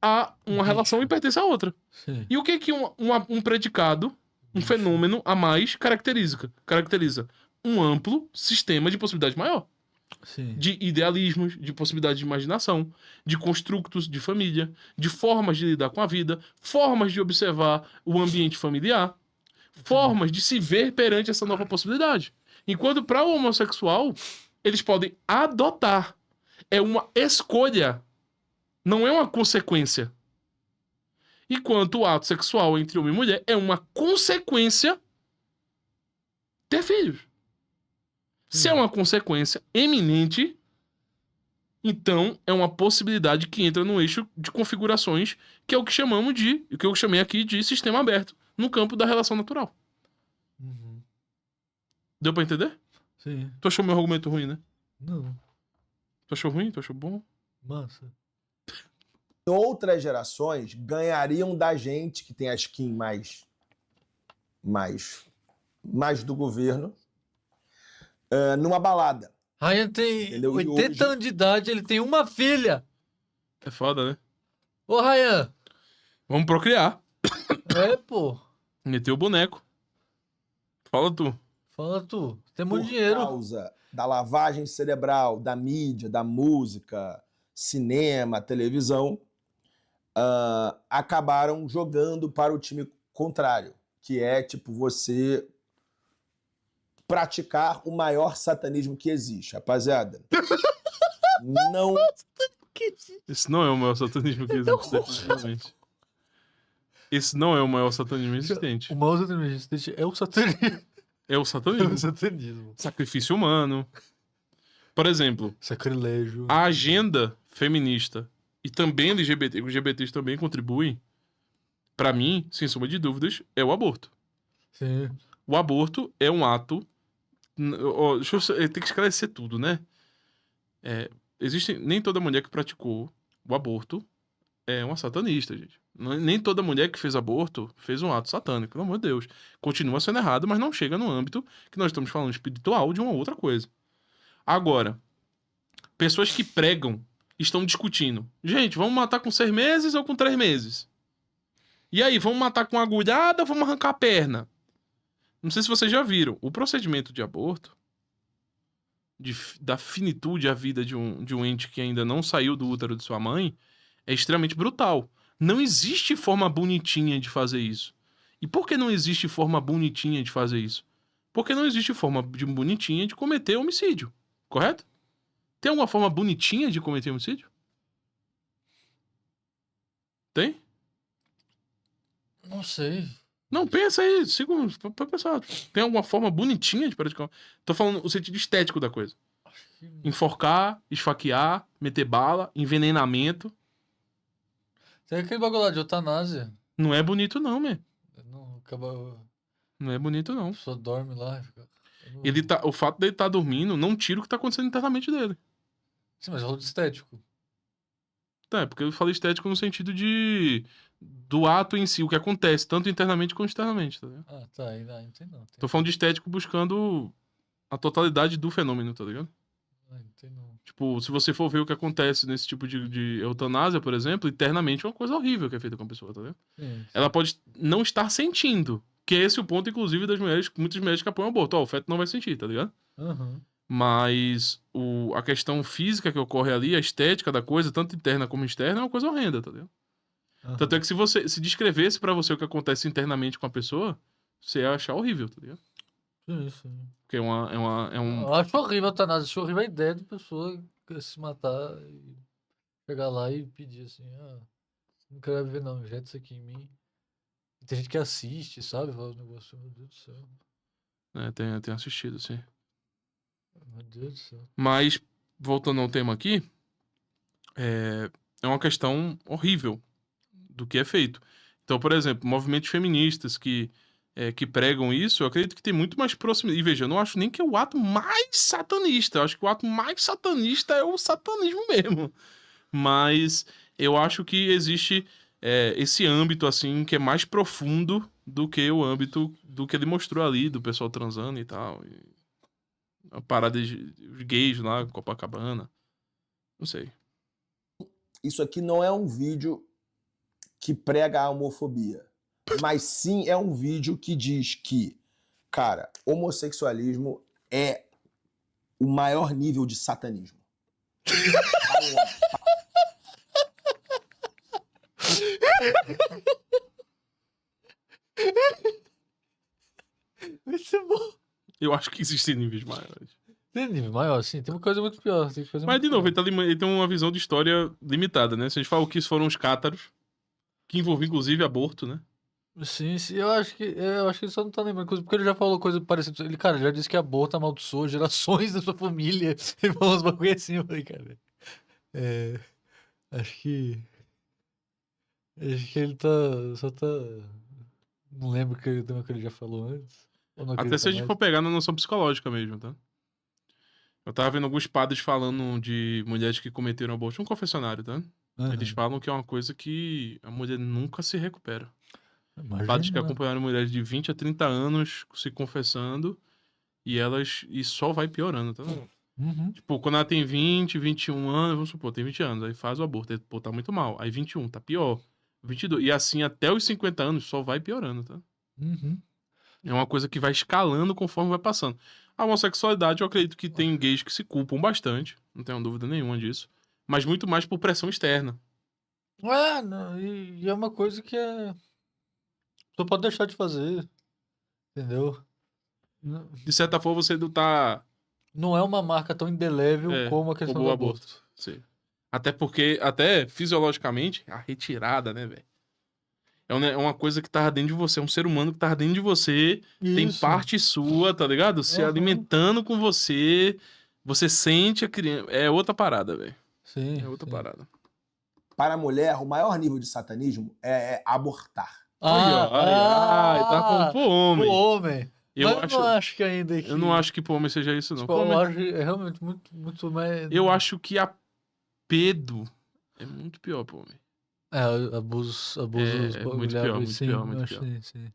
A: a uma relação e pertence a outra.
B: Sim.
A: E o que um predicado, um fenômeno a mais caracteriza? Um amplo sistema de possibilidade maior.
B: Sim.
A: De idealismos, de possibilidade de imaginação, de construtos de família, de formas de lidar com a vida, formas de observar o ambiente familiar, formas de se ver perante essa nova possibilidade. Enquanto para o homossexual, eles podem adotar. É uma escolha, não é uma consequência. Enquanto o ato sexual entre homem e mulher é uma consequência ter filhos. Se é uma consequência eminente, então é uma possibilidade que entra no eixo de configurações, que é o que chamamos de, o que eu chamei aqui de sistema aberto, no campo da relação natural.
B: Uhum.
A: Deu pra entender?
B: Sim.
A: Tu achou meu argumento ruim, né?
B: Não.
A: Tu achou ruim? Tu achou bom?
B: Massa.
C: Outras gerações ganhariam da gente, que tem a skin mais do governo, numa balada.
B: Ryan tem
C: Entendeu? E
B: 80
C: hoje-
B: anos de idade, ele tem uma filha.
A: É foda, né?
B: Ô, Ryan.
A: Vamos procriar.
B: Pô.
A: Meteu o boneco. Fala tu.
B: Fala tu. Tem
C: Por
B: muito dinheiro.
C: causa da lavagem cerebral, da mídia, da música, cinema, televisão, acabaram jogando para o time contrário, que é tipo você praticar o maior satanismo que existe, rapaziada. Não
A: Esse não é o maior satanismo que existe, definitivamente. Esse não é o maior satanismo existente.
B: O maior satanismo existente é o satanismo.
A: É o
B: É o
A: satanismo.
B: satanismo.
A: Sacrifício humano. Por exemplo,
B: Sacrilégio.
A: a agenda feminista e também LGBT, os LGBTs também contribuem, pra mim, sem sombra de dúvidas, é o aborto.
B: Sim.
A: O aborto é um ato... eu tenho que esclarecer tudo, né? Nem toda mulher que praticou o aborto é uma satanista, gente. Nem toda mulher que fez aborto fez um ato satânico, pelo amor de Deus. Continua sendo errado, mas não chega no âmbito que nós estamos falando espiritual de uma outra coisa. Agora, pessoas que pregam estão discutindo. Gente, vamos matar com 6 meses ou com 3 meses? E aí, vamos matar com agulhada ou vamos arrancar a perna? Não sei se vocês já viram. O procedimento de aborto, da finitude à vida de um ente que ainda não saiu do útero de sua mãe, é extremamente brutal. Não existe forma bonitinha de fazer isso. E por que não existe forma bonitinha de fazer isso? Porque não existe forma bonitinha de cometer homicídio. Correto? Tem alguma forma bonitinha de cometer homicídio? Tem?
B: Não sei.
A: Não, pensa aí, segundos, pra pensar. Tem alguma forma bonitinha de praticar? Tô falando o sentido estético da coisa.
B: Acho que...
A: Enforcar, esfaquear, meter bala, envenenamento.
B: Tem aquele bagulho lá de eutanásia.
A: Não é bonito não, man.
B: Não, acaba...
A: Não é bonito
B: A
A: não.
B: pessoa dorme lá. Eu não-
A: O fato dele estar dormindo não tira o que tá acontecendo internamente dele.
B: Sim, mas falou de estético.
A: Tá, é porque eu falei estético no sentido do ato em si, o que acontece, tanto internamente quanto externamente, tá ligado?
B: Ah, tá. Entendo.
A: Tô falando de estético buscando a totalidade do fenômeno, tá ligado?
B: Entendo.
A: Tipo, se você for ver o que acontece nesse tipo de eutanásia, por exemplo, internamente é uma coisa horrível que é feita com a pessoa, tá ligado?
B: Sim.
A: Ela pode não estar sentindo, que é esse o ponto, inclusive, das mulheres, muitas mulheres que apoiam o aborto. Ó, o feto não vai sentir, tá ligado?
B: Aham.
A: Mas a questão física que ocorre ali, a estética da coisa, tanto interna como externa, é uma coisa horrenda, tá ligado?
B: Aham.
A: Tanto é que se você se descrevesse pra você o que acontece internamente com a pessoa, você ia achar horrível, tá ligado?
B: Sim.
A: Porque é um...
B: Eu acho horrível a eutanásia. Acho horrível a ideia de pessoa se matar e chegar lá e pedir assim, não quero viver não, injeta isso aqui em mim. E tem gente que assiste, sabe? Fala os negócios, meu Deus do céu.
A: Tem assistido, sim.
B: Meu Deus do céu.
A: Mas, voltando ao tema aqui, é uma questão horrível do que é feito. Então, por exemplo, movimentos feministas que pregam isso, eu acredito que tem muito mais proximidade. E veja, eu não acho nem que é o ato mais satanista. Eu acho que o ato mais satanista é o satanismo mesmo. Mas eu acho que existe esse âmbito, assim, que é mais profundo do que o âmbito do que ele mostrou ali, do pessoal transando e tal. E a parada de os gays lá, Copacabana. Não sei.
C: Isso aqui não é um vídeo que prega a homofobia, mas sim é um vídeo que diz que, cara, homossexualismo é o maior nível de satanismo.
B: Vai ser bom.
A: Eu acho que existem níveis maiores.
B: Tem nível maior, sim. Tem uma coisa muito pior.
A: Mas, de novo, ele tem uma visão de história limitada, né? Se a gente fala que isso foram os cátaros, que envolveu, inclusive, aborto, né?
B: Sim. Eu acho que ele só não tá lembrando coisa, porque ele já falou coisa parecida. Ele, cara, já disse que aborto amaldiçoa gerações da sua família. Ele falou uns bagulho assim, eu falei, cara. Acho que. Acho que ele tá. Só tá. Não lembro que tema que ele já falou antes. Ou não
A: Até
B: acredita
A: se a gente
B: mais.
A: for pegar na noção psicológica mesmo, tá? Eu tava vendo alguns padres falando de mulheres que cometeram aborto no confessionário, tá? Eles
B: Aham.
A: falam que é uma coisa que a mulher nunca se recupera.
B: Imagina,
A: Padres que
B: né?
A: acompanharam mulheres de 20 a 30 anos se confessando e só vai piorando, tá?
B: Uhum.
A: Tipo, quando ela tem 20, 21 anos, vamos supor, tem 20 anos, aí faz o aborto, aí, pô, tá muito mal. Aí 21, tá pior. 22. E assim, até os 50 anos, só vai piorando, tá?
B: Uhum.
A: É uma coisa que vai escalando conforme vai passando. A homossexualidade, eu acredito que tem gays que se culpam bastante, não tenho dúvida nenhuma disso. Mas muito mais por pressão externa.
B: Não, e é uma coisa que só pode deixar de fazer, entendeu? Não,
A: De certa forma, você não tá.
B: não é uma marca tão indelével como a questão
A: como
B: do
A: o
B: aborto.
A: Sim. Até porque, até fisiologicamente, a retirada, né, velho? É uma coisa que tá dentro de você, é um ser humano que tá dentro de você, tem
B: Isso.
A: parte sua, tá ligado? Se
B: Aham.
A: alimentando com você, você sente a criança. É outra parada, velho.
B: Sim.
A: É outra parada.
C: Para a mulher, o maior nível de satanismo é abortar.
A: Ai, tá falando pro homem.
B: O homem.
A: Eu
B: Mas eu não acho que ainda que...
A: Eu não acho que pro homem seja isso, não.
B: Tipo,
A: Pro
B: eu
A: homem,
B: acho que é realmente muito mais...
A: eu acho que a pedo é muito pior pro homem.
B: Abusos
A: Muito pior, muito
B: sim,
A: pior, muito
B: acho
A: pior.
B: sim.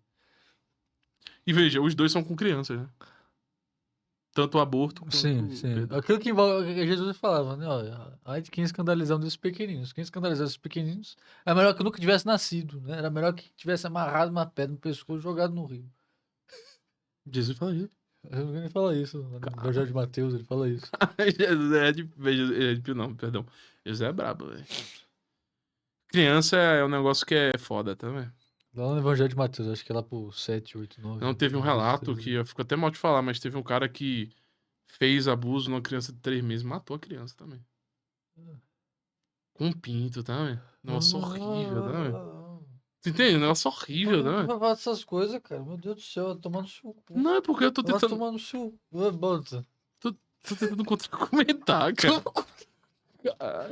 A: E veja, os dois são com crianças, né? Tanto o aborto quanto
B: Sim.
A: o pedo.
B: Aquilo que envolve, que Jesus falava, né? Olha, ai de quem escandalizar um desses pequeninos. Quem escandalizar esses pequeninos é melhor que nunca tivesse nascido, né? Era melhor que tivesse amarrado uma pedra no pescoço e jogado no rio.
A: Jesus fala isso.
B: Ele fala isso, lá no Evangelho de Mateus, ele fala isso.
A: Não, perdão. Jesus é brabo, velho. Criança é um negócio que é foda, tá, velho?
B: Lá no Evangelho de Mateus, acho que é lá pro 7, 8, 9.
A: Não, teve um relato que, eu fico até mal de falar, mas teve um cara que fez abuso numa criança de 3 meses, matou a criança também. Com um pinto, tá, velho? Nossa, horrível, tá, velho? Tu entende? É um negócio horrível, né?
B: Não faz essas coisas, cara. Meu Deus do céu, tomando seu cu.
A: Não, é porque eu tô
B: Vai
A: tentando.
B: tomar no seu. Bota.
A: Tô tentando contra-argumentar, cara. Ah,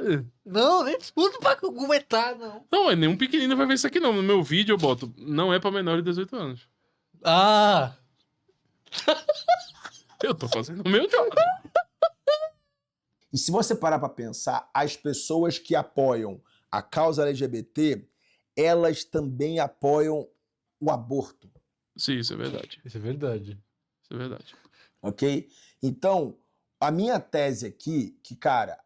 B: Não, nem tudo pra argumentar, não.
A: não, nenhum pequenino vai ver isso aqui, não. No meu vídeo eu boto. Não é pra menor de 18 anos.
B: Ah!
A: Eu tô fazendo o meu job.
C: E se você parar para pensar, as pessoas que apoiam a causa LGBT, elas também apoiam o aborto,
A: Sim, isso é verdade.
B: Isso é verdade.
A: Isso é verdade.
C: ok? Então, a minha tese aqui, que, cara,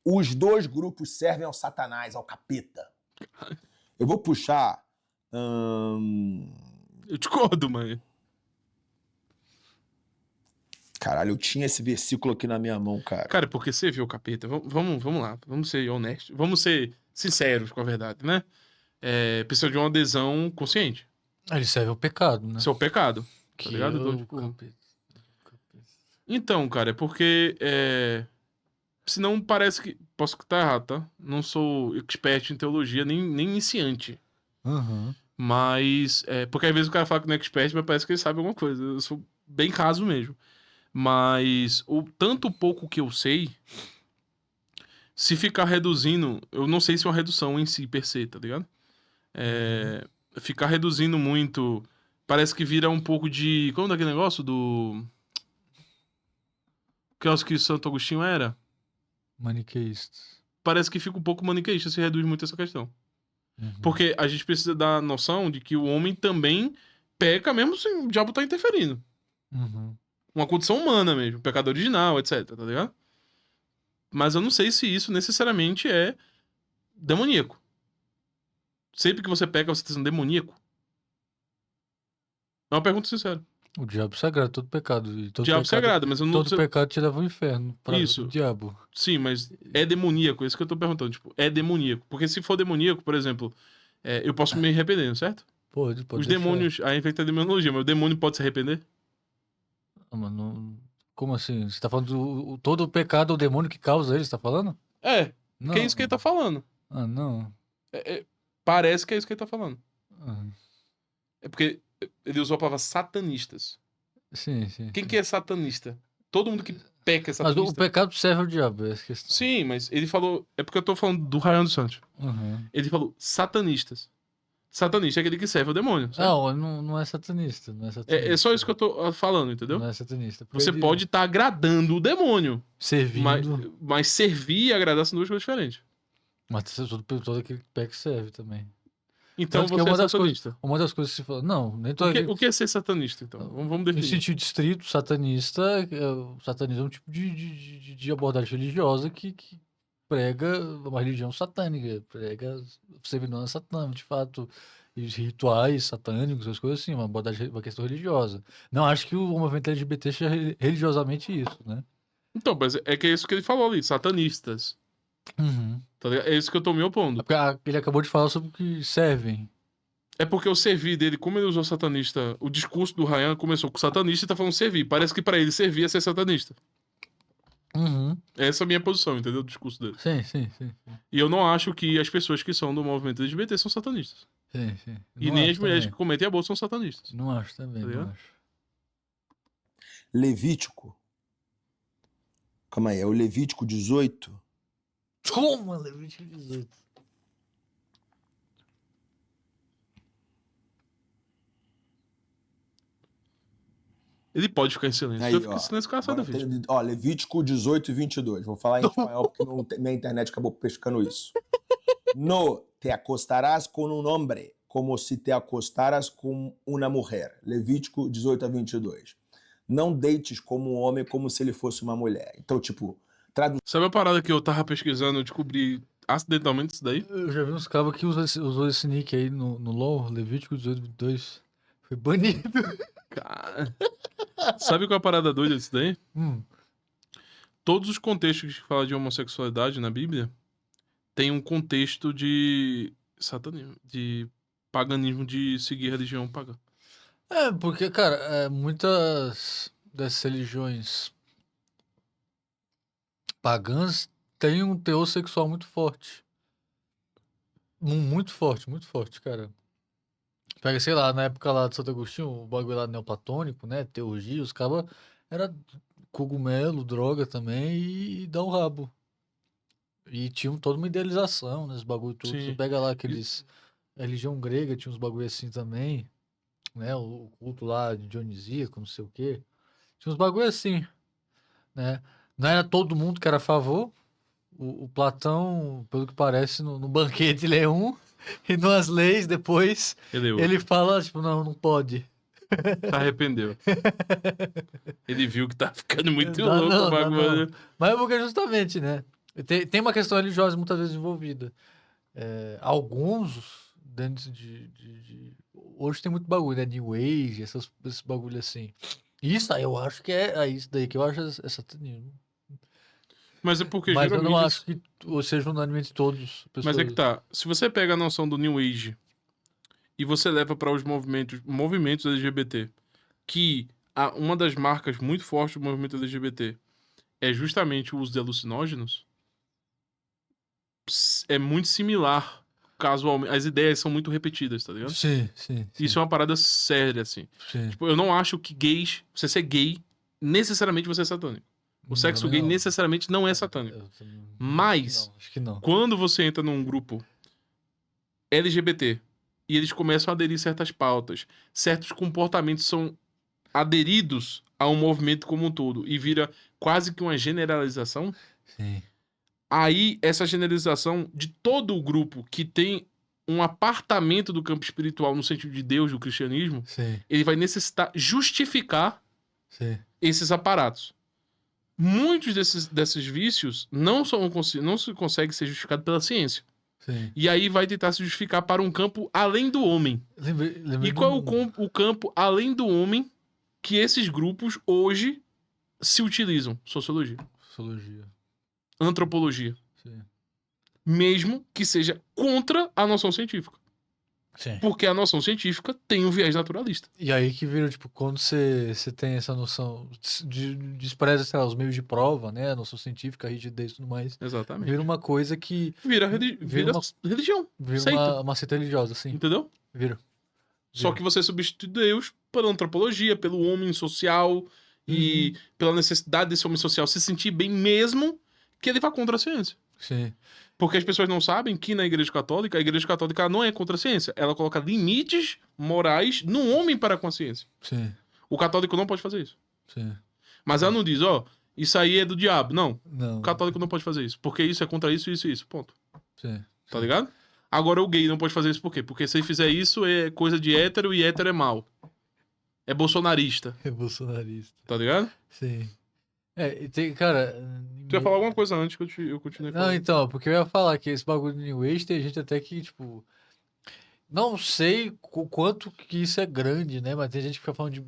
C: os dois grupos servem ao Satanás, ao capeta. Eu vou puxar...
A: Eu discordo, mas.
C: Caralho, eu tinha esse versículo aqui na minha mão, cara.
A: Cara, porque você viu o capeta. Vamos lá. Vamos ser honestos. Vamos ser sinceros com a verdade, né? Precisa de uma adesão consciente.
B: Ele serve ao pecado, né?
A: Isso é o pecado. Tá ligado? Então, tipo, então, cara, é porque. Senão parece que. Posso estar errado, tá? Não sou expert em teologia, nem iniciante.
B: Uhum.
A: Mas. Porque às vezes o cara fala que não é expert, mas parece que ele sabe alguma coisa. Eu sou bem raso mesmo. Mas o tanto pouco que eu sei, se ficar reduzindo, eu não sei se é uma redução em si, per se, tá ligado? Ficar reduzindo muito, parece que vira um pouco de... Como é daquele negócio do... Que eu acho que Santo Agostinho era?
B: Maniqueístas.
A: Parece que fica um pouco maniqueísta se reduz muito essa questão.
B: Uhum.
A: Porque a gente precisa dar noção de que o homem também peca mesmo se o diabo tá interferindo.
B: Uhum.
A: Uma condição humana mesmo, pecado original, etc, tá ligado? Mas eu não sei se isso necessariamente é demoníaco. Sempre que você peca, você tá sendo demoníaco? É uma pergunta sincera.
B: O diabo sagrado, todo pecado. E todo
A: Diabo
B: pecado,
A: sagrado, mas eu não
B: todo
A: sei...
B: pecado te leva ao inferno. Pra
A: Isso.
B: o diabo.
A: Sim, mas é demoníaco, é isso que eu tô perguntando. Tipo, é demoníaco. Porque se for demoníaco, por exemplo, eu posso me arrepender, certo?
B: Pode
A: Os
B: deixar.
A: demônios, aí inventa a demonologia, mas o demônio pode se arrepender?
B: Não, mas como assim? Você tá falando todo o pecado é o demônio que causa ele, você tá falando?
A: Que é isso que ele tá falando.
B: Ah, não.
A: Parece que é isso que ele tá falando.
B: Ah,
A: É porque ele usou a palavra satanistas.
B: sim, sim.
A: Quem que é satanista? Todo mundo que peca é
B: Mas o
A: satanista.
B: pecado serve ao diabo, é essa questão.
A: Sim, mas ele falou... É porque eu tô falando do Ryan dos Santos.
B: Uhum.
A: Ele falou satanistas. Satanista é aquele que serve ao demônio, certo?
B: Não é satanista, não é satanista.
A: É só isso que eu tô falando, entendeu?
B: Não é satanista.
A: Você
B: Ele
A: pode estar agradando o demônio,
B: servindo,
A: mas servir e agradar são duas coisas diferentes.
B: mas todo aquele que peca serve também.
A: Então
B: Tanto que
A: você é
B: uma das
A: satanista.
B: Uma das coisas que se fala, não, nem todo
A: O que é ser satanista, então? Vamos
B: Em
A: definir.
B: sentido estrito, satanista, o satanismo é um tipo de abordagem religiosa que prega uma religião satânica, prega servindo a Satã, de fato, e rituais satânicos, essas coisas assim, uma questão religiosa. Não acho que o movimento LGBT seja religiosamente isso, né?
A: Então, mas é que é isso que ele falou ali, satanistas.
B: Uhum.
A: Tá ligado? É isso que eu tô me opondo.
B: Porque ele acabou de falar sobre o que servem.
A: É porque o servir dele, como ele usou satanista, o discurso do Ryan começou com satanista e tá falando servir. Parece que pra ele servir é ser satanista.
B: Uhum.
A: Essa é a minha posição, entendeu? O discurso dele.
B: Sim.
A: E eu não acho que as pessoas que são do movimento LGBT são satanistas.
B: Sim.
A: E
B: Não
A: nem
B: acho
A: as mulheres
B: também.
A: que cometem aborto são satanistas.
B: Não acho também,
A: Tá
B: não
A: ligado?
B: acho.
C: Levítico. Calma aí, é o Levítico 18?
B: Toma, Levítico 18.
A: Ele pode ficar em silêncio.
C: Aí,
A: Se eu ficar
C: ó.
A: em silêncio, o cara sai do
C: Agora
A: vídeo.
C: ó, Levítico 18 e 22. Vou falar em espanhol porque minha internet acabou pescando isso. No te acostarás com um homem como se te acostaras com uma mulher. Levítico 18 a 22. Não deites como um homem como se ele fosse uma mulher. Então, tipo,
A: Sabe a parada que eu tava pesquisando, eu descobri acidentalmente isso daí?
B: Eu já vi uns cabos que usou esse nick aí no LoL, Levítico 18, 22. Foi banido.
A: Cara... Sabe qual é a parada doida disso daí? Todos os contextos que falam de homossexualidade na Bíblia tem um contexto de satanismo, de paganismo, de seguir religião pagã.
B: Porque, cara, muitas dessas religiões pagãs têm um teor sexual muito forte. Muito forte, cara. Pega, sei lá, na época lá de Santo Agostinho, o bagulho lá neoplatônico, né? Teurgia, os cabas era cogumelo, droga também e dá um rabo. E tinha toda uma idealização, né? Os bagulho tudo. Você
A: Sim.
B: pega lá aqueles. A religião grega tinha uns bagulho assim também, né? O culto lá de Dionisíaco, não sei o quê. Tinha uns bagulho assim, né? Não era todo mundo que era a favor. O Platão, pelo que parece, no banquete ele é um, e nas leis depois ele fala, tipo, não pode.
A: Se arrependeu. Ele viu que tá ficando muito
B: Dá
A: louco
B: não,
A: o
B: dá
A: bagulho.
B: não. Mas é porque justamente, né? Tem uma questão religiosa muitas vezes envolvida. Alguns, dentro hoje tem muito bagulho, né? New Age, esses bagulho assim. Isso aí eu acho que é isso daí que eu acho é satanismo.
A: Mas é porque
B: Mas eu
A: geralmente.
B: não acho que seja unânime entre todos.
A: Mas é que tá. Se você pega a noção do New Age e você leva para os movimentos LGBT, que uma das marcas muito fortes do movimento LGBT é justamente o uso de alucinógenos, é muito similar, casualmente. As ideias são muito repetidas, tá ligado?
B: Sim.
A: Isso é uma parada séria, assim.
B: Sim.
A: Tipo, eu não acho que você ser gay, necessariamente você é satânico. O sexo gay necessariamente não é satânico. Mas,
B: acho que não.
A: quando você entra num grupo LGBT e eles começam a aderir certas pautas, certos comportamentos são aderidos a um movimento como um todo e vira quase que uma generalização,
B: Sim.
A: aí essa generalização de todo o grupo que tem um apartamento do campo espiritual no sentido de Deus, do cristianismo,
B: Sim.
A: ele vai necessitar justificar
B: Sim.
A: esses aparatos. Muitos desses vícios não se consegue ser justificado pela ciência.
B: Sim.
A: E aí vai tentar se justificar para um campo além do homem.
B: Lembrei
A: E qual é o campo além do homem que esses grupos hoje se utilizam? Sociologia. Antropologia.
B: Sim.
A: Mesmo que seja contra a noção científica.
B: Sim.
A: Porque a noção científica tem um viés naturalista.
B: E aí que vira, tipo, quando você tem essa noção, despreza, sei lá, os meios de prova, né? A noção científica, a rigidez e tudo mais.
A: Exatamente.
B: Vira uma coisa que...
A: Vira
B: uma
A: religião.
B: Vira
A: seita.
B: uma seita religiosa, assim.
A: Entendeu?
B: Vira.
A: Só que você substitui Deus pela antropologia, pelo homem social e pela necessidade desse homem social se sentir bem mesmo que ele vá contra a ciência.
B: Sim.
A: Porque as pessoas não sabem que na Igreja Católica, a Igreja Católica não é contra a ciência. Ela coloca limites morais no homem para com a ciência.
B: Sim.
A: O católico não pode fazer isso.
B: Sim.
A: Mas ela não diz, isso aí é do diabo. Não.
B: Não.
A: O católico não pode fazer isso. Porque isso é contra isso, isso e isso. Ponto.
B: Sim.
A: Tá ligado? Agora o gay não pode fazer isso por quê? Porque se ele fizer isso é coisa de hétero e hétero é mal. É bolsonarista.
B: É bolsonarista.
A: Tá ligado?
B: Sim. Cara...
A: Tu ia falar alguma coisa antes que eu continuei falando.
B: Não, então, porque eu ia falar que esse bagulho de New Age tem gente até que, tipo... Não sei o quanto que isso é grande, né? Mas tem gente que fica falando de...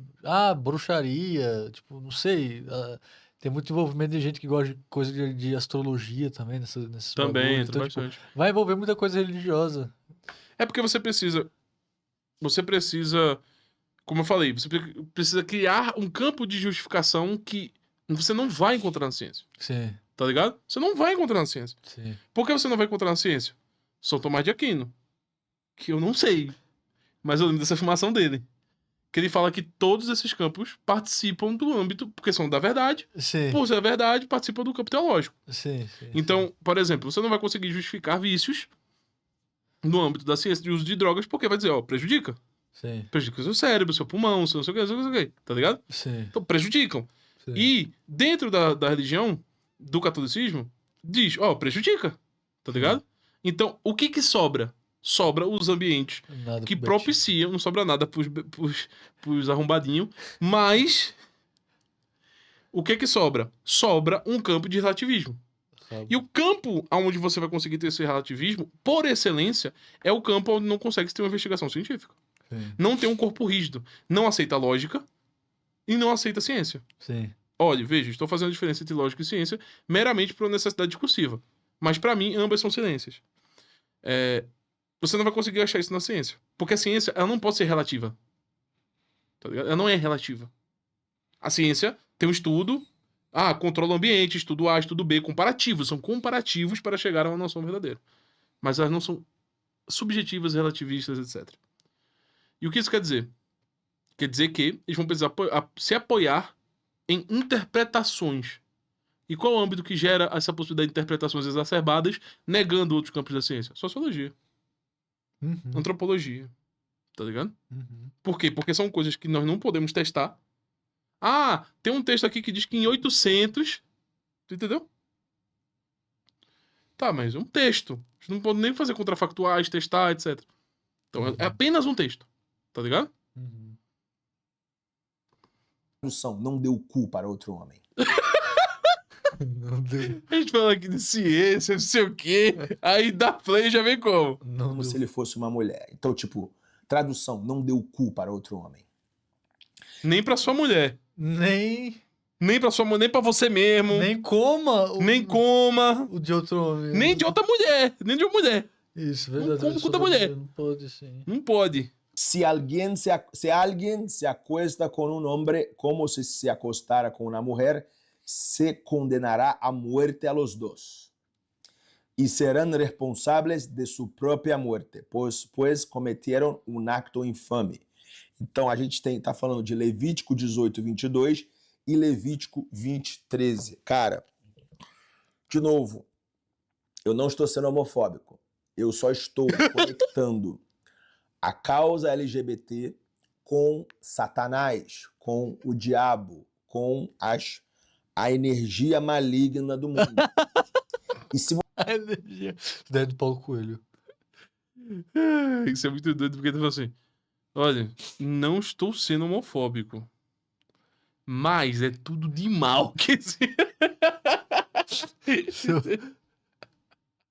B: bruxaria, tipo, não sei... tem muito envolvimento de gente que gosta de coisa de astrologia também, nesses
A: Também,
B: bagulhos.
A: entra
B: Então,
A: bastante.
B: tipo, vai envolver muita coisa religiosa.
A: É porque você precisa, como eu falei, você precisa criar um campo de justificação que você não vai encontrar na ciência.
B: Sim,
A: Tá ligado? Você não vai encontrar na ciência.
B: sim.
A: Por que você não vai encontrar na ciência? São Tomás de Aquino. Que eu não sei. Mas eu lembro dessa afirmação dele. Que ele fala que todos esses campos participam do âmbito, porque são da verdade.
B: Sim,
A: Por ser verdade, participam do campo teológico.
B: sim.
A: Então, por exemplo, você não vai conseguir justificar vícios no âmbito da ciência de uso de drogas, porque vai dizer, prejudica.
B: Sim,
A: Prejudica o seu cérebro, seu pulmão, seu não sei o que, não sei o que, tá ligado?
B: sim.
A: Então, prejudicam.
B: Sim.
A: E, dentro da religião, do catolicismo, diz, prejudica, tá ligado? Então, o que sobra? Sobra os ambientes
B: Nada
A: que
B: pro
A: propiciam, não sobra nada pros arrombadinhos, mas o que sobra? Sobra um campo de relativismo.
B: Betinho,
A: E o campo onde você vai conseguir ter esse relativismo, por excelência, é o campo onde não consegue ter uma investigação científica.
B: Sim,
A: Não tem um corpo rígido. Não aceita lógica e não aceita ciência.
B: sim.
A: Olha, veja, estou fazendo a diferença entre lógica e ciência meramente por uma necessidade discursiva. Mas para mim, ambas são ciências. Você não vai conseguir achar isso na ciência. Porque a ciência, ela não pode ser relativa. Tá ligado? Ela não é relativa. A ciência tem um estudo, controla o ambiente, estudo A, estudo B, comparativos. São comparativos para chegar a uma noção verdadeira. Mas elas não são subjetivas, relativistas, etc. E o que isso quer dizer? Quer dizer que eles vão precisar se apoiar em interpretações. E qual é o âmbito que gera essa possibilidade de interpretações exacerbadas, negando outros campos da ciência? Sociologia. Antropologia. Tá ligado? Por quê? Porque são coisas que nós não podemos testar. Ah, tem um texto aqui que diz que em 800... Tu entendeu? Tá, mas é um texto. A gente não pode nem fazer contrafactuais, testar, etc. Então é apenas um texto. Tá ligado?
C: Tradução, não deu cu para outro homem.
B: Não deu.
A: A gente fala aqui de ciência, não sei o quê. Aí dá play e já vem como?
B: Não
C: Como
B: deu.
C: se ele fosse uma mulher. Então, tipo, tradução, não deu cu para outro homem.
A: Nem pra sua mulher.
B: Nem
A: Nem pra sua mulher, nem pra você mesmo.
B: nem coma o,
A: Nem coma.
B: o de outro homem.
A: Nem de outra mulher. Nem de uma mulher.
B: Isso, verdade.
A: como
B: eu
A: com da
B: sou
A: mulher.
B: Não pode, sim.
A: Não pode.
C: Se alguien se acuesta con un hombre como si se acostara con una mujer, se condenará a muerte a los dos. Y serán responsables de su propia muerte, pues cometeram um acto infame. Então a gente tá falando de Levítico 18, 22 e Levítico 20, 13. Cara, de novo, eu não estou sendo homofóbico. Eu só estou conectando a causa LGBT com Satanás, com o diabo, com a energia maligna do mundo. E se
B: A energia. Ideia do Paulo Coelho.
A: Isso é muito doido, porque tu fala assim: olha, não estou sendo homofóbico. Mas é tudo de mal. Quer dizer...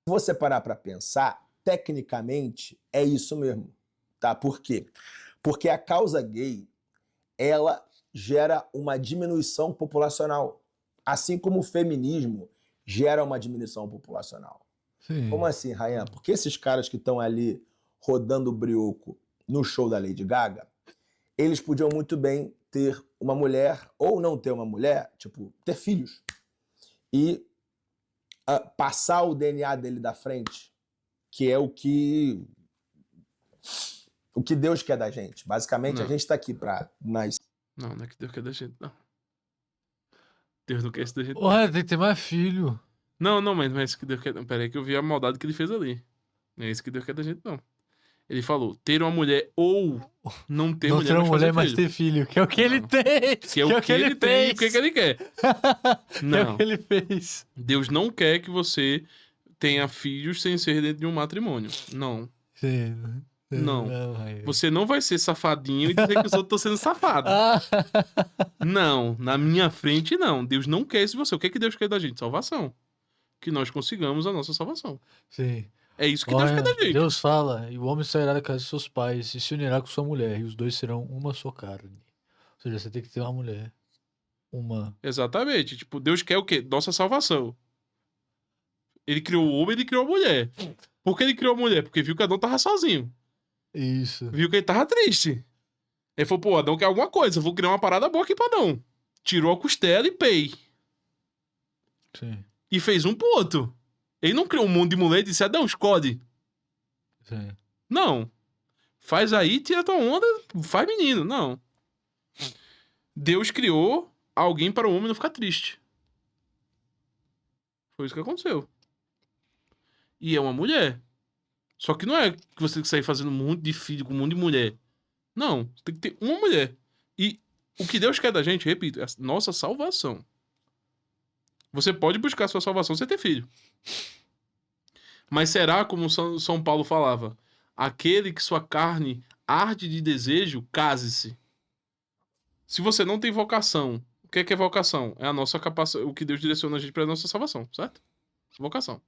C: você parar para pensar, tecnicamente é isso mesmo, tá? Por quê? Porque a causa gay, ela gera uma diminuição populacional, assim como o feminismo gera uma diminuição populacional.
B: Sim.
C: Como assim, Ryan? Porque esses caras que estão ali rodando o brioco no show da Lady Gaga, eles podiam muito bem ter uma mulher, ou não ter uma mulher, tipo, ter filhos. E passar o DNA dele da frente, que é o que Deus quer da gente. Basicamente,
A: Não.
C: a gente está aqui para nascer.
A: Não, não é que Deus quer da gente, não. Deus não quer isso da gente.
B: Ué, tem que ter mais filho.
A: Não, mas não é isso que Deus quer. Não, pera aí que eu vi a maldade que ele fez ali. Não é isso que Deus quer da gente, não. Ele falou, ter uma mulher ou não ter
B: Não
A: mulher,
B: ter uma
A: mas
B: mulher,
A: fazer
B: mas
A: filho.
B: ter filho. Que é o que ele
A: Não.
B: tem.
A: Que é o que ele tem e o que ele quer.
B: Que é
A: Não.
B: o que ele fez.
A: Deus não quer que você tenha filhos sem ser dentro de um matrimônio. Não.
B: Sim.
A: Não.
B: Ryan.
A: Você não vai ser safadinho e dizer que os outros estão sendo safados.
B: Ah.
A: Não, na minha frente não. Deus não quer isso de você. O que é que Deus quer da gente? Salvação. Que nós consigamos a nossa salvação.
B: Sim.
A: É isso que Deus
B: Olha,
A: quer da gente.
B: Deus fala, e o homem sairá da casa de seus pais e se unirá com sua mulher, e os dois serão uma só carne. Ou seja, você tem que ter uma mulher. Uma.
A: Exatamente. Tipo, Deus quer o quê? Nossa salvação. Ele criou o homem, ele criou a mulher. Por que ele criou a mulher? Porque viu que Adão tava sozinho.
B: Isso.
A: Viu que ele tava triste. Ele falou, pô, Adão quer alguma coisa. Eu vou criar uma parada boa aqui pra Adão. Tirou a costela e pei.
B: Sim.
A: E fez um pro outro. Ele não criou um mundo de mulher e disse, Adão, escolhe.
B: Sim.
A: Não. Faz aí, tira tua onda, faz menino. Não. Deus criou alguém para o homem não ficar triste. Foi isso que aconteceu. E é uma mulher. Só que não é que você tem que sair fazendo um monte de filho com um monte de mulher. Não. Você tem que ter uma mulher. E o que Deus quer da gente, repito, é a nossa salvação. Você pode buscar sua salvação sem ter filho. Mas será, como São Paulo falava, aquele que sua carne arde de desejo, case-se. Se você não tem vocação, o que é vocação? É a nossa capacidade, o que Deus direciona a gente para a nossa salvação, certo? Vocação.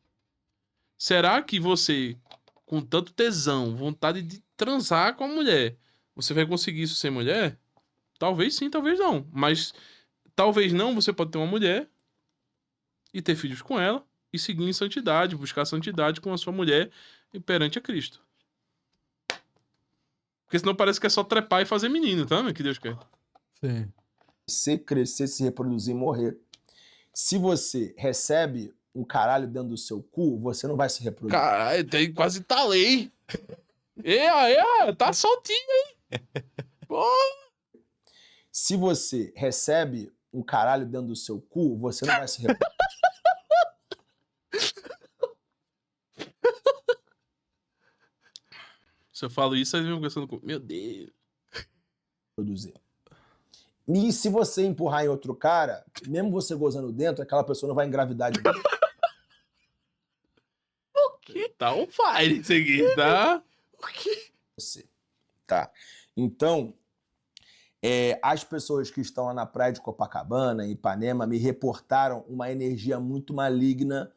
A: Será que você, com tanto tesão, vontade de transar com a mulher, você vai conseguir isso sem mulher? Talvez sim, talvez não. Mas talvez não, você pode ter uma mulher e ter filhos com ela e seguir em santidade, buscar santidade com a sua mulher e perante a Cristo. Porque senão parece que é só trepar e fazer menino, tá? Que Deus quer.
B: Sim.
C: Crescer, se reproduzir e morrer. Se você recebe um caralho dentro do seu cu, você não vai se reproduzir.
A: Caralho, quase talei. Tá soltinho, hein? Pô.
C: Se você recebe um caralho dentro do seu cu, você não vai se
A: Se eu falo isso, aí vem pensando com... Meu Deus.
C: reproduzir. E se você empurrar em outro cara, mesmo você gozando dentro, aquela pessoa não vai engravidar de novo.
A: Tá on fire isso aqui, tá?
C: Você. Tá? Então, as pessoas que estão lá na praia de Copacabana, em Ipanema, me reportaram uma energia muito maligna,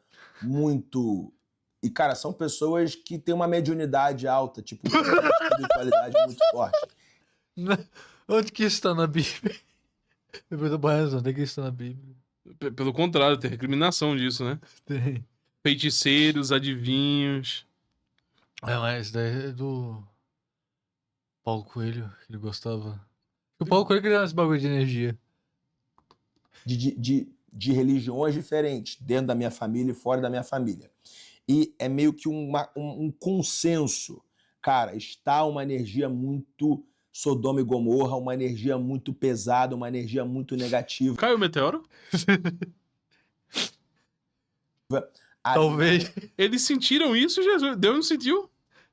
C: E, cara, são pessoas que têm uma mediunidade alta, tipo, uma espiritualidade muito forte.
B: Onde que está na Bíblia? Eu pergunto pro Ryan, onde é que está na Bíblia?
A: Pelo contrário, tem recriminação disso, né?
B: Tem.
A: Feiticeiros, adivinhos.
B: Mas isso daí é do Paulo Coelho, que ele gostava. O Paulo Coelho criava esse bagulho de energia.
C: De religiões diferentes, dentro da minha família e fora da minha família. E é meio que um consenso. Cara, está uma energia muito Sodoma e Gomorra, uma energia muito pesada, uma energia muito negativa.
A: Caiu o meteoro?
B: Talvez.
A: Eles sentiram isso, Jesus. Deus não sentiu?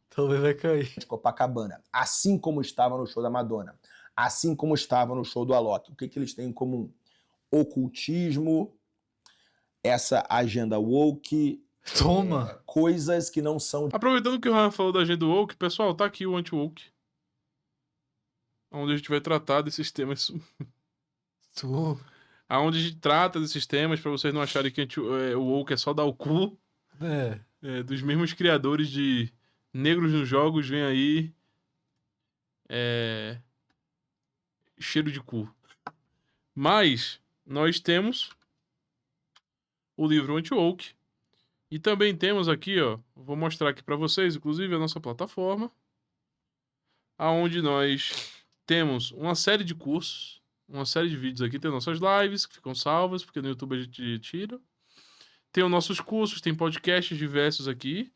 B: Talvez vai cair.
C: De Copacabana, assim como estava no show da Madonna, assim como estava no show do Alok. O que eles têm em comum? Ocultismo, essa agenda woke,
B: Toma!
C: coisas que não são...
A: Aproveitando que o Ryan falou da agenda woke, pessoal, tá aqui o anti-woke. Onde a gente vai tratar desses temas. Aonde a gente trata desses temas, pra vocês não acharem que o woke é só dar o cu. Dos mesmos criadores de Negros nos Jogos, vem aí. Cheiro de cu. Mas nós temos o livro Anti-Woke. E também temos aqui, ó, vou mostrar aqui pra vocês, inclusive a nossa plataforma, aonde nós temos uma série de cursos, uma série de vídeos aqui, tem nossas lives que ficam salvas, porque no YouTube a gente tira. Tem os nossos cursos, tem podcasts diversos aqui.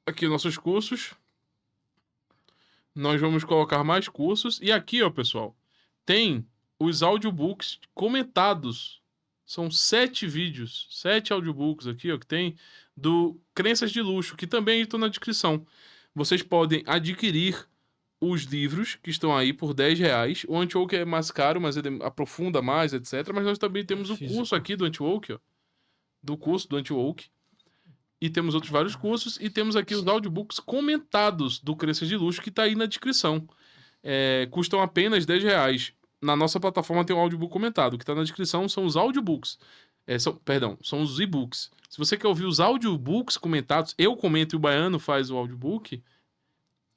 A: Aqui os nossos cursos. Nós vamos colocar mais cursos. E aqui, ó, pessoal, tem os audiobooks comentados. São 7 vídeos, 7 audiobooks aqui, ó, que tem do Crenças de Luxo, que também estão na descrição. Vocês podem adquirir os livros que estão aí por R$10. O Anti-Woke é mais caro, mas ele aprofunda mais, etc. Mas nós também temos o curso aqui do Anti-Woke, ó. Do curso do Anti-Woke. E temos outros vários cursos. E temos aqui os audiobooks comentados do Crenças de Luxo, que tá aí na descrição. Custam apenas R$10. Na nossa plataforma tem um audiobook comentado. O que tá na descrição são os audiobooks. São os e-books. Se você quer ouvir os audiobooks comentados, eu comento e o Baiano faz o audiobook,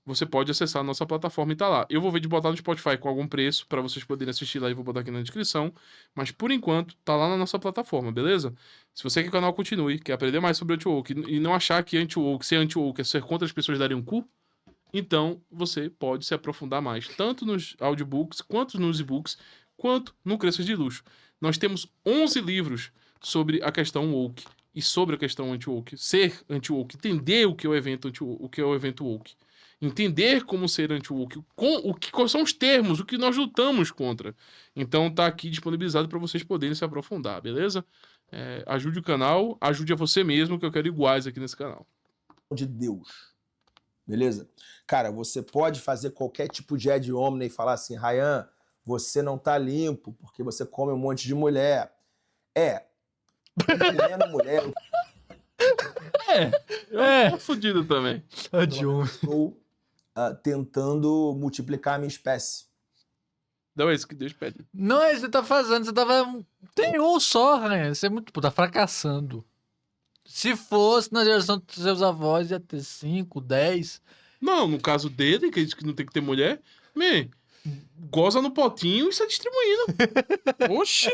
A: você pode acessar a nossa plataforma e tá lá. Eu vou ver de botar no Spotify com algum preço para vocês poderem assistir lá e vou botar aqui na descrição. Mas por enquanto, tá lá na nossa plataforma, beleza? Se você quer que o canal continue, quer aprender mais sobre anti-woke e não achar que ser anti-woke é ser contra as pessoas darem um cu, então você pode se aprofundar mais, tanto nos audiobooks, quanto nos e-books, quanto no Crenças de Luxo. Nós temos 11 livros sobre a questão woke e sobre a questão anti-woke. Ser anti-woke, entender o que é o evento woke. Entender como ser anti-woke, quais são os termos, o que nós lutamos contra. Então tá aqui disponibilizado para vocês poderem se aprofundar, beleza? Ajude o canal, ajude a você mesmo, que eu quero iguais aqui nesse canal.
C: De Deus. Beleza? Cara, você pode fazer qualquer tipo de ad hominem e falar assim, Ryan, você não tá limpo porque você come um monte de mulher. Comendo mulher...
A: Eu tô fudido também.
C: Estou tentando multiplicar a minha espécie.
A: Não é isso que Deus pede.
B: Não é isso que você tá fazendo, você tava... Tem um só, Ryan, você é muito... Tá fracassando. Se fosse na geração dos seus avós, ia ter 5, 10...
A: Não, no caso dele, que diz que não tem que ter mulher, goza no potinho e sai distribuindo. Oxi,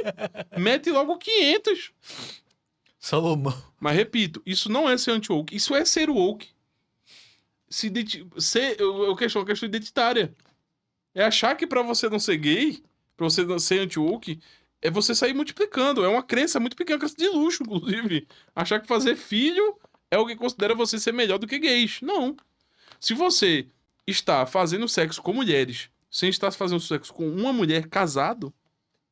A: mete logo 500.
B: Salomão.
A: Mas repito, isso não é ser anti-woke, isso é ser woke. A questão identitária. É achar que pra você não ser gay, pra você não ser anti-woke, é você sair multiplicando. É uma crença muito pequena, crença de luxo, inclusive. Achar que fazer filho é o que considera você ser melhor do que gays. Não. Se você está fazendo sexo com mulheres sem estar fazendo sexo com uma mulher casado,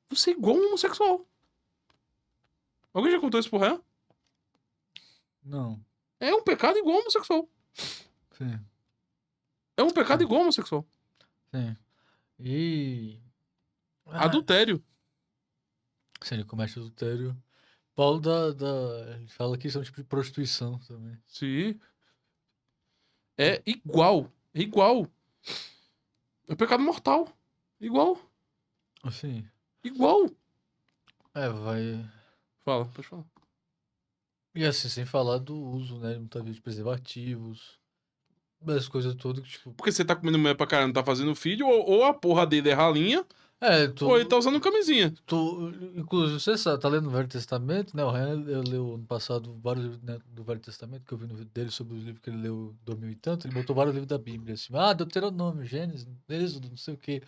A: você é igual um homossexual. Alguém já contou isso pro Ryan?
B: Não.
A: É um pecado igual ao homossexual.
B: Sim.
A: É um pecado igual ao homossexual.
B: Sim. E.
A: Adultério.
B: Se ele comete adultério. Paulo ele fala que isso é um tipo de prostituição também.
A: Sim. É igual. É igual. É um pecado mortal. Igual.
B: Assim.
A: Igual.
B: Vai.
A: Fala, pode falar.
B: E assim, sem falar do uso, né? Muitas vezes de preservativos. Das coisas todas que, tipo.
A: Porque você tá comendo mulher pra caramba, não tá fazendo filho, ou a porra dele é ralinha, ou ele tá usando camisinha.
B: Inclusive, você sabe, tá lendo o Velho Testamento, né? O Renan leu ano passado vários livros, né, do Velho Testamento, que eu vi no vídeo dele sobre os livros que ele leu em 2000 e tanto. Ele botou vários livros da Bíblia, assim. Deuteronômio, Gênesis, Êxodo, não sei o que.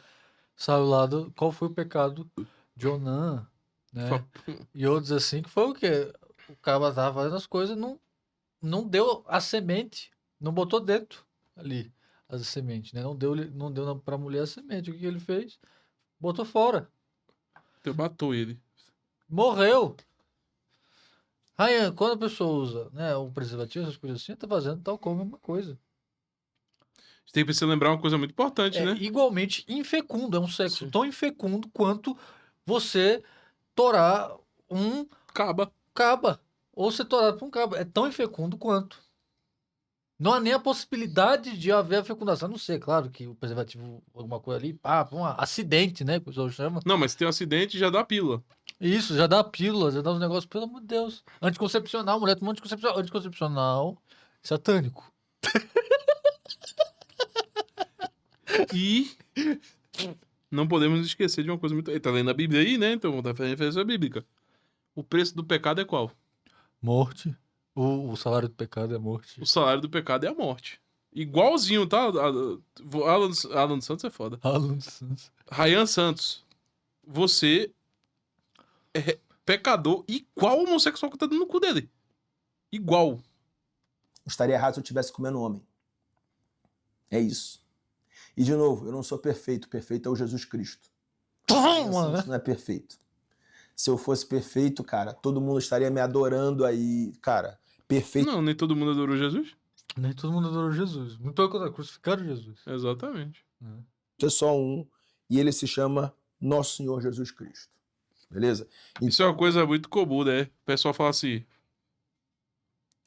B: Saiu lá qual foi o pecado de Onã, né? E outros assim, que foi o quê? O cara tava fazendo as coisas, não deu a semente, não botou dentro ali as sementes, né? Não deu pra mulher a semente. O que ele fez? Botou fora.
A: Você matou ele.
B: Morreu. Aí, quando a pessoa usa, né, um preservativo, essas coisas assim, tá fazendo tal como a mesma coisa.
A: Você tem que se lembrar uma coisa muito importante,
B: É
A: né?
B: igualmente infecundo. É um sexo
A: Sim.
B: tão infecundo quanto você torar um caba. Ou ser torado por um caba. É tão infecundo quanto. Não há nem a possibilidade de haver a fecundação. A não ser, claro, que o preservativo, alguma coisa ali, um acidente, né? Que o pessoal chama.
A: Não, mas se tem um acidente, já dá pílula.
B: Isso, já dá pílula, já dá uns negócios, pelo amor de Deus. Anticoncepcional, mulher toma anticoncepcional satânico.
A: E não podemos esquecer de uma coisa muito... Ele tá lendo a Bíblia aí, né? Então, tá fazendo referência bíblica. O preço do pecado é qual?
B: Morte. O salário do pecado é morte.
A: O salário do pecado é a morte. Igualzinho, tá? Alan Santos é foda.
B: Alan Santos.
A: Ryan Santos. Você é pecador igual ao homossexual que tá dando no cu dele. Igual.
C: Estaria errado se eu estivesse comendo homem. É isso. E, de novo, eu não sou perfeito. Perfeito é o Jesus Cristo.
B: Toma, né?
C: Isso não é perfeito. Se eu fosse perfeito, cara, todo mundo estaria me adorando aí, cara. Perfeito.
A: Não, nem todo mundo adorou Jesus.
B: Nem todo mundo adorou Jesus. Muito pelo contrário, crucificaram Jesus.
A: Exatamente.
C: É só um. E ele se chama Nosso Senhor Jesus Cristo. Beleza?
A: Isso é uma coisa muito comum, né? O pessoal fala assim,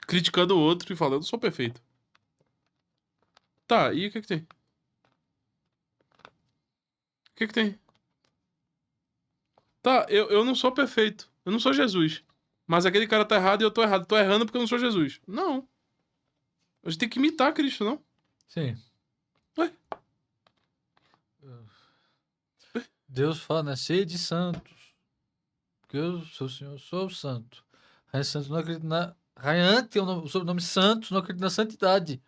A: criticando o outro e falando, eu não sou perfeito. Tá, e o que que tem? O que que tem? Tá, eu não sou perfeito. Eu não sou Jesus. Mas aquele cara tá errado e eu tô errado. Tô errando porque eu não sou Jesus. Não. A gente tem que imitar Cristo, não?
B: Sim.
A: Ué?
B: Deus fala, né? Sede santos. Porque eu sou o Senhor, sou o santo. Ryan Santos não acredita na... Ryan tem o sobrenome Santos, não acredita na santidade.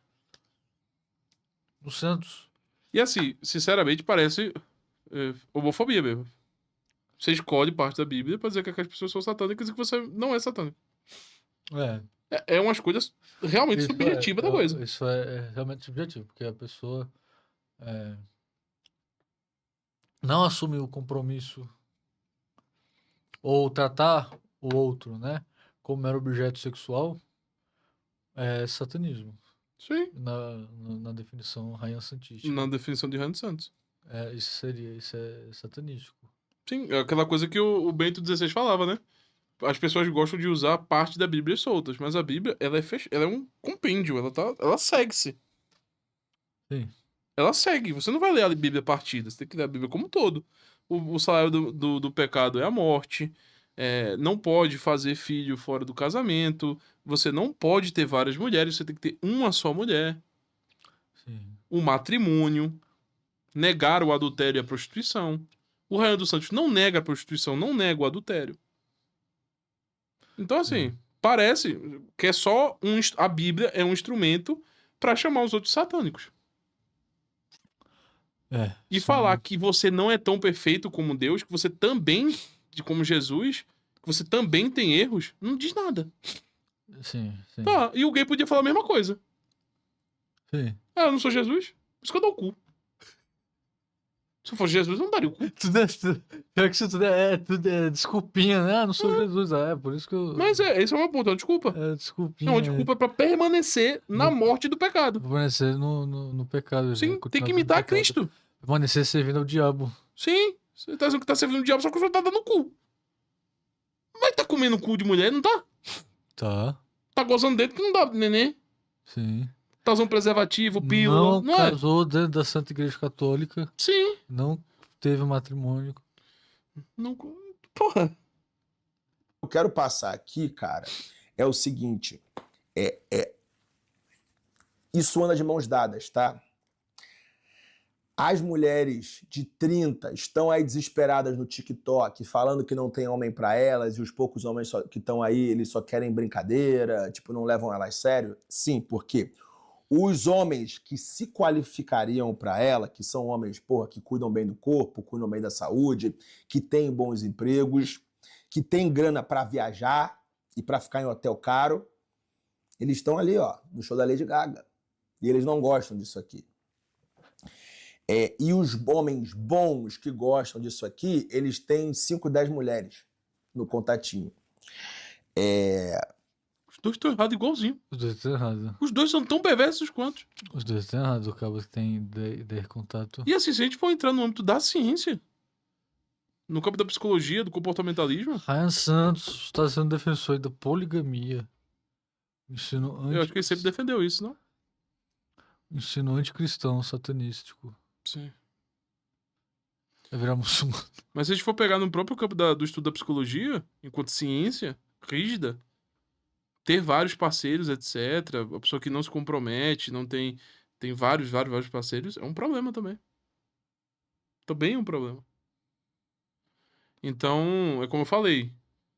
B: Os santos.
A: E assim, sinceramente, parece homofobia mesmo. Você escolhe parte da Bíblia pra dizer que aquelas pessoas são satânicas e que você não é satânico. É uma escolha realmente subjetiva da coisa.
B: Isso é realmente subjetivo, porque a pessoa não assume o compromisso ou tratar o outro, né, como mero objeto sexual, é satanismo.
A: Sim.
B: Na definição Ryan Santística.
A: Na definição de Ryan Santos.
B: Isso é satanístico.
A: Sim, é aquela coisa que o Bento XVI falava, né? As pessoas gostam de usar parte da Bíblia soltas, mas a Bíblia, ela é um compêndio, ela segue-se.
B: Sim.
A: Ela segue, você não vai ler a Bíblia partida, você tem que ler a Bíblia como um todo. O salário do pecado é a morte, não pode fazer filho fora do casamento, você não pode ter várias mulheres, você tem que ter uma só mulher.
B: Sim.
A: O matrimônio, negar o adultério e a prostituição. O Ryan dos Santos não nega a prostituição, não nega o adultério. Então, assim, parece que é só a Bíblia é um instrumento pra chamar os outros satânicos. E falar que você não é tão perfeito como Deus, que você também de como Jesus, que você também tem erros, não diz nada.
B: Sim, sim.
A: Tá, e o gay podia falar a mesma coisa.
B: Sim.
A: Ah, eu não sou Jesus, por isso que eu dou o cu. Se eu fosse Jesus, eu não daria o cu.
B: Pior que isso tudo é desculpinha, né? Ah, não sou Jesus. Ah, é por isso que eu.
A: Mas esse é uma puta, é uma desculpa.
B: É
A: É
B: desculpinha.
A: uma desculpa pra permanecer na
B: No-
A: morte do pecado.
B: Permanecer no pecado.
A: Sim,
B: continuar
A: tem que
B: vivendo
A: imitar
B: pecado.
A: Cristo.
B: Permanecer servindo ao diabo.
A: Sim, você tá dizendo que tá servindo o diabo, só que você tá dando cu. Mas tá comendo cu de mulher, não tá?
B: Tá.
A: Tá gozando dele que não dá neném.
B: Sim.
A: Tá usando preservativo, pílula,
B: Não
A: não é?
B: casou dentro da Santa Igreja Católica.
A: Sim.
B: Não teve matrimônio.
A: Não... Porra.
C: Eu quero passar aqui, cara, é o seguinte. Isso anda de mãos dadas, tá? As mulheres de 30 estão aí desesperadas no TikTok, falando que não tem homem pra elas, e os poucos homens que estão aí, eles só querem brincadeira, tipo, não levam elas a sério. Sim, porque os homens que se qualificariam pra ela, que são homens, porra, que cuidam bem do corpo, cuidam bem da saúde, que têm bons empregos, que têm grana pra viajar e pra ficar em hotel caro, eles estão ali, ó, no show da Lady Gaga. E eles não gostam disso aqui. E os homens bons que gostam disso aqui, eles têm 5, 10 mulheres no contatinho.
A: Os dois estão errados igualzinho.
B: Os dois estão errados.
A: Os dois são tão perversos quanto.
B: Os dois estão errados. O cabo que tem 10 contato.
A: E assim, se a gente for entrar no âmbito da ciência, no campo da psicologia, do comportamentalismo,
B: Ryan Santos está sendo defensor da poligamia.
A: eu acho que ele sempre defendeu isso, não?
B: Ensino anticristão, satanístico.
A: Sim.
B: Vai virar muçulmano.
A: Mas se a gente for pegar no próprio campo do estudo da psicologia, enquanto ciência rígida, ter vários parceiros, etc., a pessoa que não se compromete, não tem vários parceiros, é um problema também. Também é um problema. Então, é como eu falei,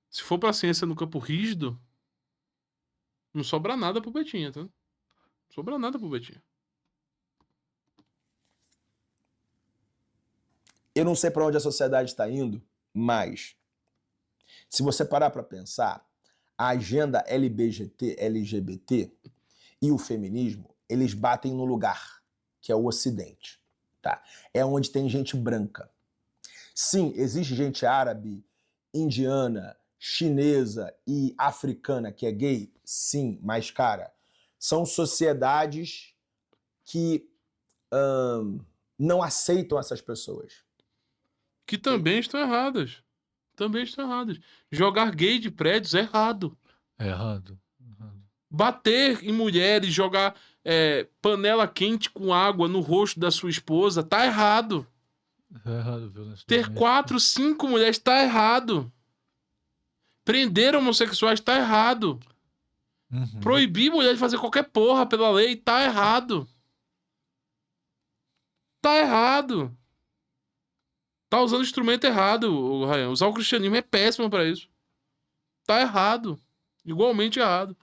A: se for pra ciência no campo rígido, não sobra nada pro Betinha, tá? Não sobra nada pro Betinha.
C: Eu não sei para onde a sociedade está indo, mas se você parar para pensar, a agenda LGBT e o feminismo, eles batem no lugar, que é o Ocidente. Tá? É onde tem gente branca. Sim, existe gente árabe, indiana, chinesa e africana que é gay? Sim, mas, cara, são sociedades que não aceitam essas pessoas.
A: Que também estão erradas. Também estão erradas. Jogar gay de prédios é errado.
B: É errado.
A: Bater em mulheres, jogar panela quente com água no rosto da sua esposa, tá errado.
B: É errado, violência
A: Ter
B: doméstica.
A: 4, 5 mulheres tá errado. Prender homossexuais tá errado.
B: Uhum.
A: Proibir mulher de fazer qualquer porra pela lei tá errado. Tá errado. Tá usando instrumento errado, o Ryan. Usar o cristianismo é péssimo pra isso. Tá errado. Igualmente errado.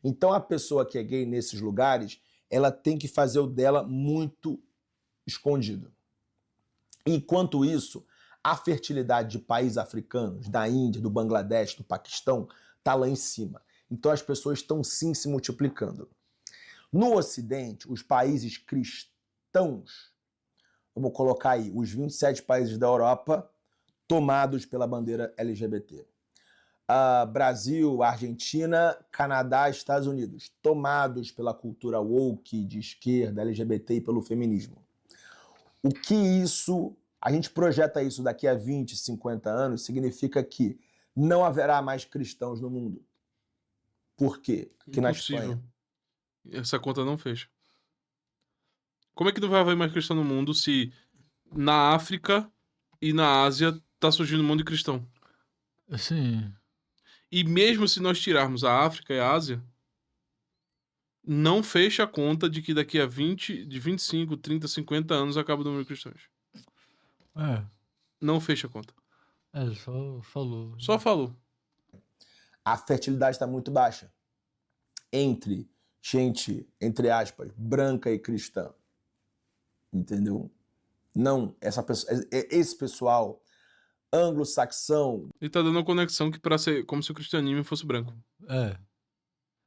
C: Então a pessoa que é gay nesses lugares, ela tem que fazer o dela muito escondido. Enquanto isso, a fertilidade de países africanos, da Índia, do Bangladesh, do Paquistão, tá lá em cima. Então as pessoas estão sim se multiplicando. No Ocidente, os países cristãos, vamos colocar aí, os 27 países da Europa tomados pela bandeira LGBT. Brasil, Argentina, Canadá, Estados Unidos, tomados pela cultura woke, de esquerda, LGBT e pelo feminismo. O que isso, a gente projeta isso daqui a 20, 50 anos, significa que não haverá mais cristãos no mundo. Por quê? Porque na Espanha...
A: Essa conta não fecha. Como é que não vai haver mais cristão no mundo se na África e na Ásia tá surgindo um monte de cristão?
B: Sim.
A: E mesmo se nós tirarmos a África e a Ásia, não fecha a conta de que daqui a 25, 30, 50 anos acaba o número de cristãos.
B: É.
A: Não fecha a conta.
B: Só falou.
A: Só falou.
C: A fertilidade está muito baixa entre gente, entre aspas, branca e cristã. Entendeu? Não, esse pessoal anglo-saxão.
A: Ele tá dando uma conexão que para ser como se o cristianismo fosse branco.
B: É,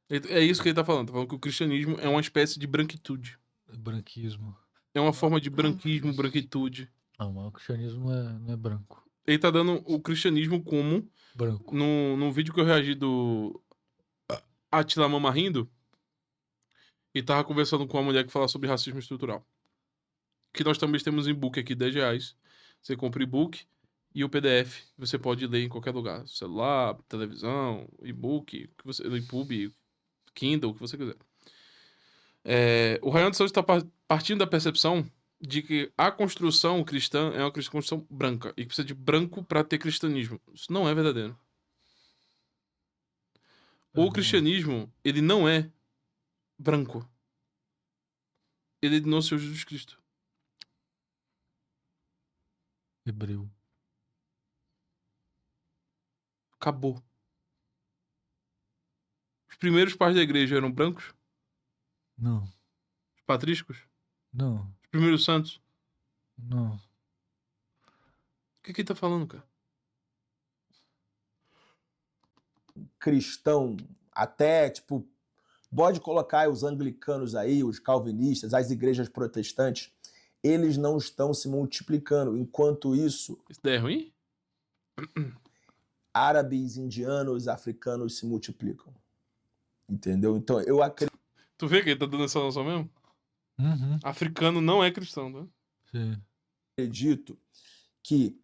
A: É isso que ele tá falando. Tá falando que o cristianismo é uma espécie de branquitude.
B: branquismo.
A: É uma forma de branquismo, branquitude.
B: Não, mas o cristianismo não é branco.
A: Ele tá dando o cristianismo como,
B: Branco.
A: no vídeo que eu reagi do Attila Mama rindo, e tava conversando com uma mulher que fala sobre racismo estrutural. Que nós também temos e-book aqui, R$10. Você compra e-book e o PDF. Você pode ler em qualquer lugar. Celular, televisão, e-book, no EPUB, Kindle, o que você quiser. O Ryan de Souza está partindo da percepção de que a construção cristã é uma construção branca e que precisa de branco para ter cristianismo. Isso não é verdadeiro. O cristianismo, ele não é branco. Ele é do nosso Senhor Jesus Cristo.
B: Hebreu.
A: Acabou. Os primeiros pais da igreja eram brancos?
B: Não.
A: Os patrísticos?
B: Não.
A: Os primeiros santos?
B: Não.
A: O que ele tá falando, cara?
C: Cristão, até, tipo, pode colocar os anglicanos aí, os calvinistas, as igrejas protestantes, eles não estão se multiplicando. Enquanto isso,
A: Isso daí é ruim?
C: árabes, indianos, africanos se multiplicam. Entendeu? Então, eu
A: Tu vê que ele tá dando essa noção mesmo?
B: Uhum.
A: Africano não é cristão, né?
B: Sim.
C: acredito que,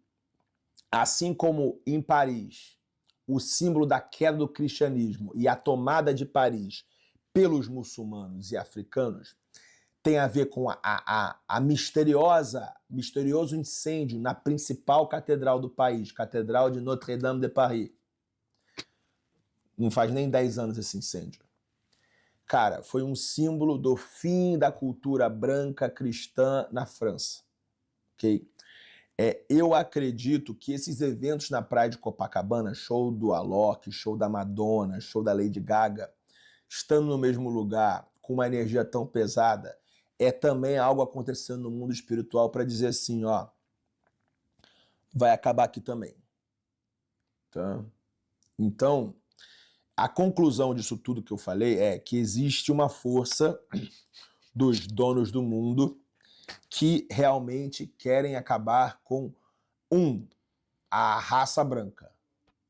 C: assim como em Paris, o símbolo da queda do cristianismo e a tomada de Paris pelos muçulmanos e africanos tem a ver com a misterioso incêndio na principal catedral do país, Catedral de Notre-Dame de Paris. Não faz nem 10 anos esse incêndio. Cara, foi um símbolo do fim da cultura branca cristã na França. Ok? Eu acredito que esses eventos na praia de Copacabana, show do Alok, show da Madonna, show da Lady Gaga, estando no mesmo lugar, com uma energia tão pesada, é também algo acontecendo no mundo espiritual para dizer assim, ó, vai acabar aqui também. Tá? Então, a conclusão disso tudo que eu falei é que existe uma força dos donos do mundo que realmente querem acabar com, a raça branca,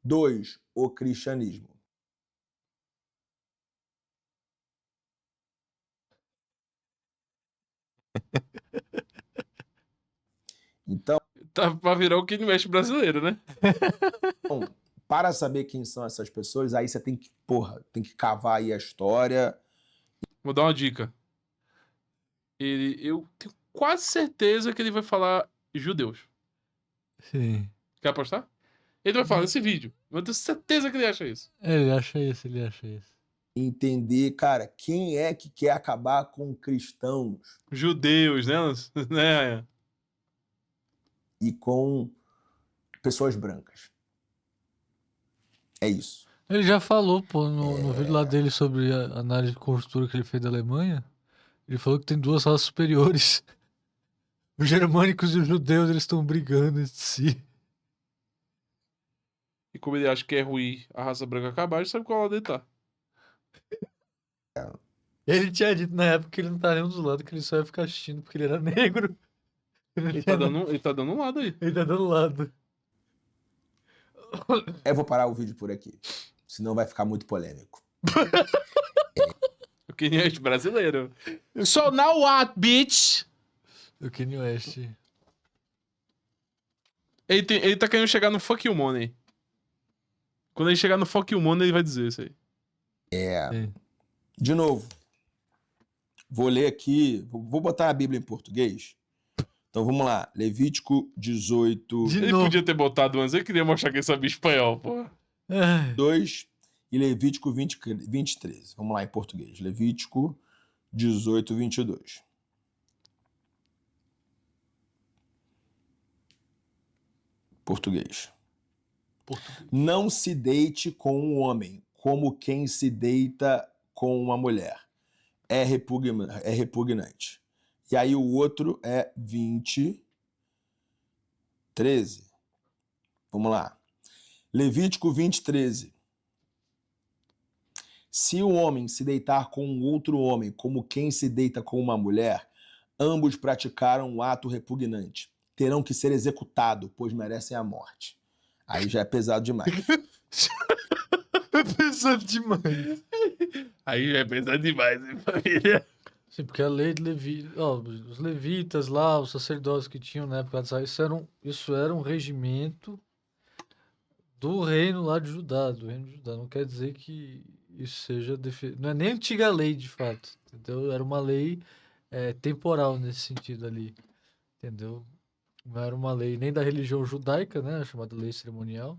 C: 2, o cristianismo. Então,
A: Tá pra virar o Kanye West brasileiro, né?
C: para saber quem são essas pessoas, aí você tem que cavar aí a história.
A: Vou dar uma dica. Eu tenho quase certeza que ele vai falar judeus.
B: Sim.
A: Quer apostar? Ele vai falar nesse vídeo. Eu tenho certeza que ele acha isso.
B: Ele acha isso.
C: Entender, cara, quem é que quer acabar com cristãos
A: Judeus, né? né?
C: e com pessoas brancas. É isso.
B: Ele já falou, pô, no vídeo lá dele sobre a análise de costura que ele fez da Alemanha. Ele falou que tem duas raças superiores. Os germânicos e os judeus, eles estão brigando entre si.
A: E como ele acha que é ruim a raça branca acabar, ele sabe qual lado ele tá.
B: Ele tinha dito na época que ele não tá nenhum dos lados, que ele só ia ficar assistindo porque ele era negro.
A: Ele tá dando um lado aí.
B: Ele tá dando lado.
C: Eu vou parar o vídeo por aqui, senão vai ficar muito polêmico.
A: O Kanye West brasileiro. So now what, bitch?
B: O Kanye West.
A: Ele tá querendo chegar no fuck you money. Quando ele chegar no fuck you money, ele vai dizer isso aí.
B: Sim.
C: De novo, vou ler aqui, vou botar a Bíblia em português. Então vamos lá, Levítico 18,
B: De
A: Ele
B: novo.
A: podia ter botado antes, ele queria mostrar que ele sabia espanhol, pô.
B: Ai,
C: 2 e Levítico 23. Vamos lá em português. Levítico 18, 22. Português. Não se deite com um homem como quem se deita com uma mulher. É repugnante. E aí o outro é 20, 13. Vamos lá. Levítico 20:13. Se o homem se deitar com um outro homem, como quem se deita com uma mulher, ambos praticaram um ato repugnante. Terão que ser executados, pois merecem a morte. Aí já é pesado demais.
B: É pesado demais.
A: Aí já é pesado demais, hein, família?
B: Sim, porque a lei de Levi... ó, os levitas lá, os sacerdotes que tinham na época de Israel, isso era um regimento do reino lá de Judá, do reino de Judá. Não quer dizer que isso seja... Não é nem antiga lei, de fato, entendeu? Era uma lei temporal nesse sentido ali, entendeu? Não era uma lei nem da religião judaica, né, chamada lei cerimonial,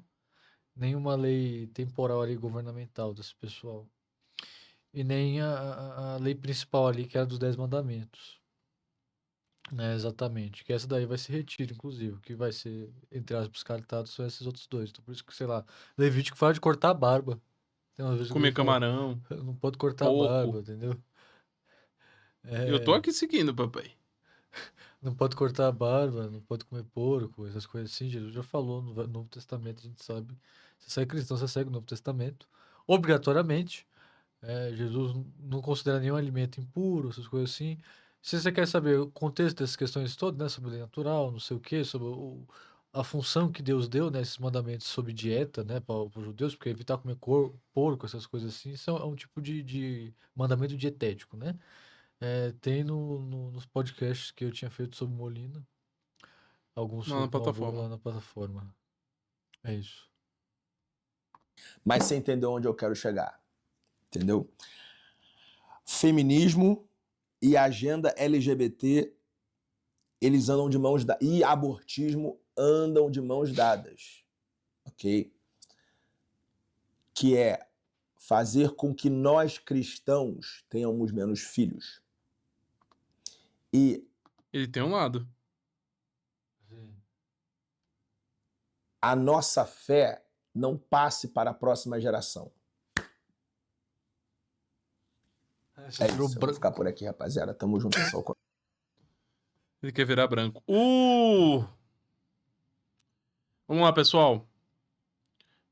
B: nem uma lei temporal ali, governamental desse pessoal. E nem a lei principal ali, que era dos 10 mandamentos. Né, exatamente. Que essa daí vai se retirar, inclusive. O que vai ser, entre aspas, descartado são esses outros dois. Então, por isso que, sei lá, Levítico fala de cortar a barba. Tem umas vezes que
A: Comer
B: ele fala,
A: camarão,
B: não pode cortar a
A: porco.
B: barba, entendeu?
A: Eu tô aqui seguindo, papai.
B: Não pode cortar a barba, não pode comer porco, essas coisas assim. Jesus já falou no Novo Testamento, a gente sabe. Você é cristão, você segue o Novo Testamento. Obrigatoriamente. Jesus não considera nenhum alimento impuro, essas coisas assim. Se você quer saber o contexto dessas questões todas, né, sobre lei natural, não sei o quê, sobre a função que Deus deu, né, esses mandamentos sobre dieta, né, para os judeus, porque evitar comer porco, essas coisas assim, isso é um tipo de mandamento dietético, né? Tem nos podcasts que eu tinha feito sobre Molina, alguns
A: Não, na
B: sobre Novo
A: plataforma.
B: lá na plataforma. É isso.
C: Mas você entendeu onde eu quero chegar. Entendeu? Feminismo e agenda LGBT, eles andam de mãos dadas. E abortismo andam de mãos dadas. Ok? Que é fazer com que nós cristãos tenhamos menos filhos. E
A: Ele tem um lado.
C: a nossa fé não passe para a próxima geração.
B: Você
C: É
B: virou
C: isso, eu vou ficar por aqui, rapaziada. Tamo junto.
A: Ele quer virar branco. Vamos lá, pessoal.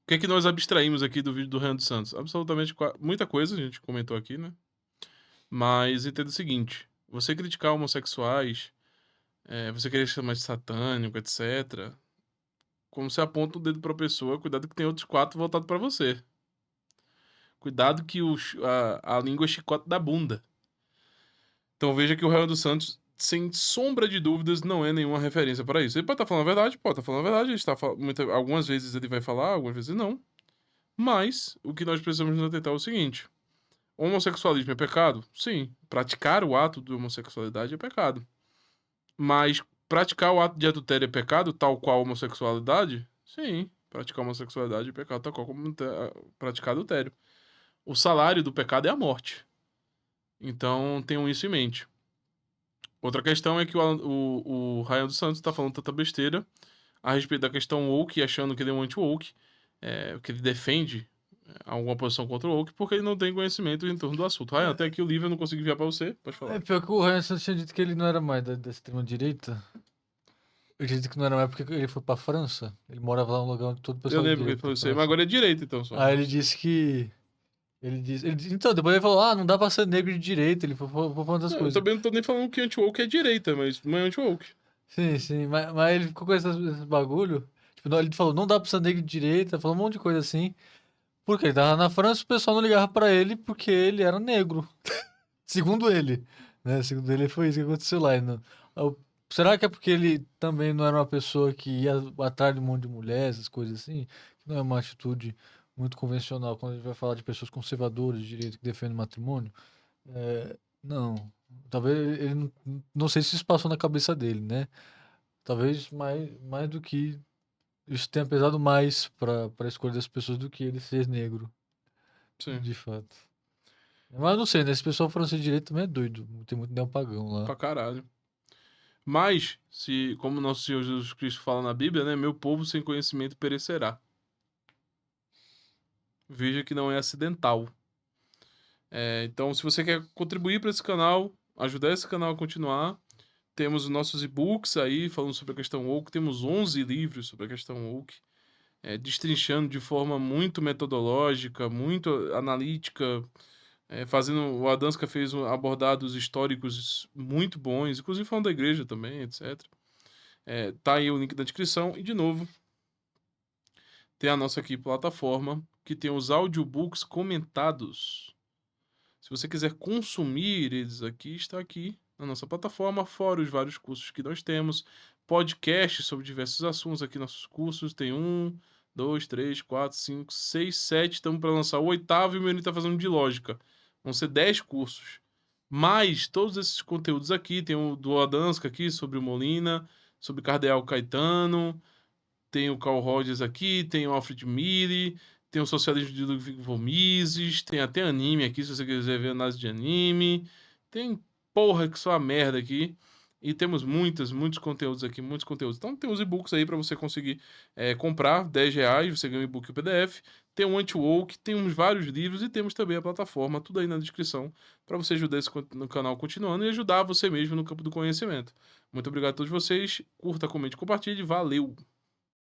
A: O que é que nós abstraímos aqui do vídeo do Renan dos Santos? Absolutamente muita coisa, a gente comentou aqui, né? Mas entenda o seguinte: você criticar homossexuais, você querer chamar de satânico, etc. Como você aponta o dedo pra pessoa, cuidado que tem outros 4 voltados pra você. Cuidado que a língua é chicote da bunda. Então veja que o Renan dos Santos, sem sombra de dúvidas, não é nenhuma referência para isso. Ele pode estar falando a verdade, pode estar falando a verdade. Ele está algumas vezes ele vai falar, algumas vezes não. Mas o que nós precisamos nos atentar é o seguinte: homossexualismo é pecado? Sim. Praticar o ato de homossexualidade é pecado. Mas praticar o ato de adultério é pecado, tal qual a homossexualidade? Sim. Praticar a homossexualidade é pecado, tal qual como praticar adultério. O salário do pecado é a morte. Então tenham isso em mente. Outra questão é que o Ryan dos Santos está falando tanta besteira a respeito da questão woke, achando que ele é um anti-woke, que ele defende alguma posição contra o woke, porque ele não tem conhecimento em torno do assunto. Ryan, até aqui o livro eu não consegui enviar para você, pode falar.
B: É pior que o Hanson tinha dito que ele não era mais da extrema-direita. Ele disse que não era mais porque ele foi pra França. Ele morava lá num lugar onde todo o pessoal
A: Eu lembro que ele falou isso aí, mas agora é direito, então só.
B: Aí ele disse que... Então, depois ele falou, não dá pra ser negro de direita. Ele foi falando essas
A: Eu
B: coisas.
A: também não tô nem falando que anti-woke é direita, mas não é anti-woke.
B: Sim, mas ele ficou com esse bagulho. Tipo, ele falou, não dá pra ser negro de direita, falou um monte de coisa assim. Porque ele tava na França, o pessoal não ligava pra ele porque ele era negro. Segundo ele, né? Segundo ele, foi isso que aconteceu lá. Será que é porque ele também não era uma pessoa que ia atrás de um monte de mulher, essas coisas assim? Que não é uma atitude muito convencional quando a gente vai falar de pessoas conservadoras de direito que defendem o matrimônio? Não. Talvez ele não sei se isso passou na cabeça dele, né? Talvez mais do que isso tenha pesado mais para a escolha das pessoas do que ele ser negro,
A: Sim.
B: de fato. Mas não sei, né? Esse pessoal francês de direito também é doido. Tem muito neopagão lá.
A: Pra caralho. Mas, como nosso Senhor Jesus Cristo fala na Bíblia, né? Meu povo sem conhecimento perecerá. Veja que não é acidental. Então, se você quer contribuir para esse canal, ajudar esse canal a continuar, temos os nossos e-books aí falando sobre a questão woke. Temos 11 livros sobre a questão woke. destrinchando de forma muito metodológica, muito analítica, o Adanska fez abordados históricos muito bons, inclusive falando da igreja também, etc. Tá aí o link da descrição. E, de novo, tem a nossa aqui plataforma, que tem os audiobooks comentados. Se você quiser consumir eles aqui, está aqui na nossa plataforma, fora os vários cursos que nós temos. Podcasts sobre diversos assuntos aqui, nossos cursos. Tem 1, 2, 3, 4, 5, 6, 7. Estamos para lançar o 8º e o meu está fazendo de lógica. Vão ser 10 cursos. Mas todos esses conteúdos aqui, tem o do Adanska aqui sobre o Molina, sobre Cardeal Caetano, tem o Carl Rogers aqui, tem o Alfred Mille, tem o Socialismo de Ludwig von Mises, tem até anime aqui, se você quiser ver análise de anime. Tem porra que só a merda aqui. E temos muitos conteúdos aqui, muitos conteúdos. Então tem os e-books aí para você conseguir comprar, R$10, você ganha o e-book e o PDF. Tem o Anti-Woke, temos vários livros e temos também a plataforma, tudo aí na descrição, para você ajudar esse no canal continuando e ajudar você mesmo no campo do conhecimento. Muito obrigado a todos vocês, curta, comente, compartilhe, valeu!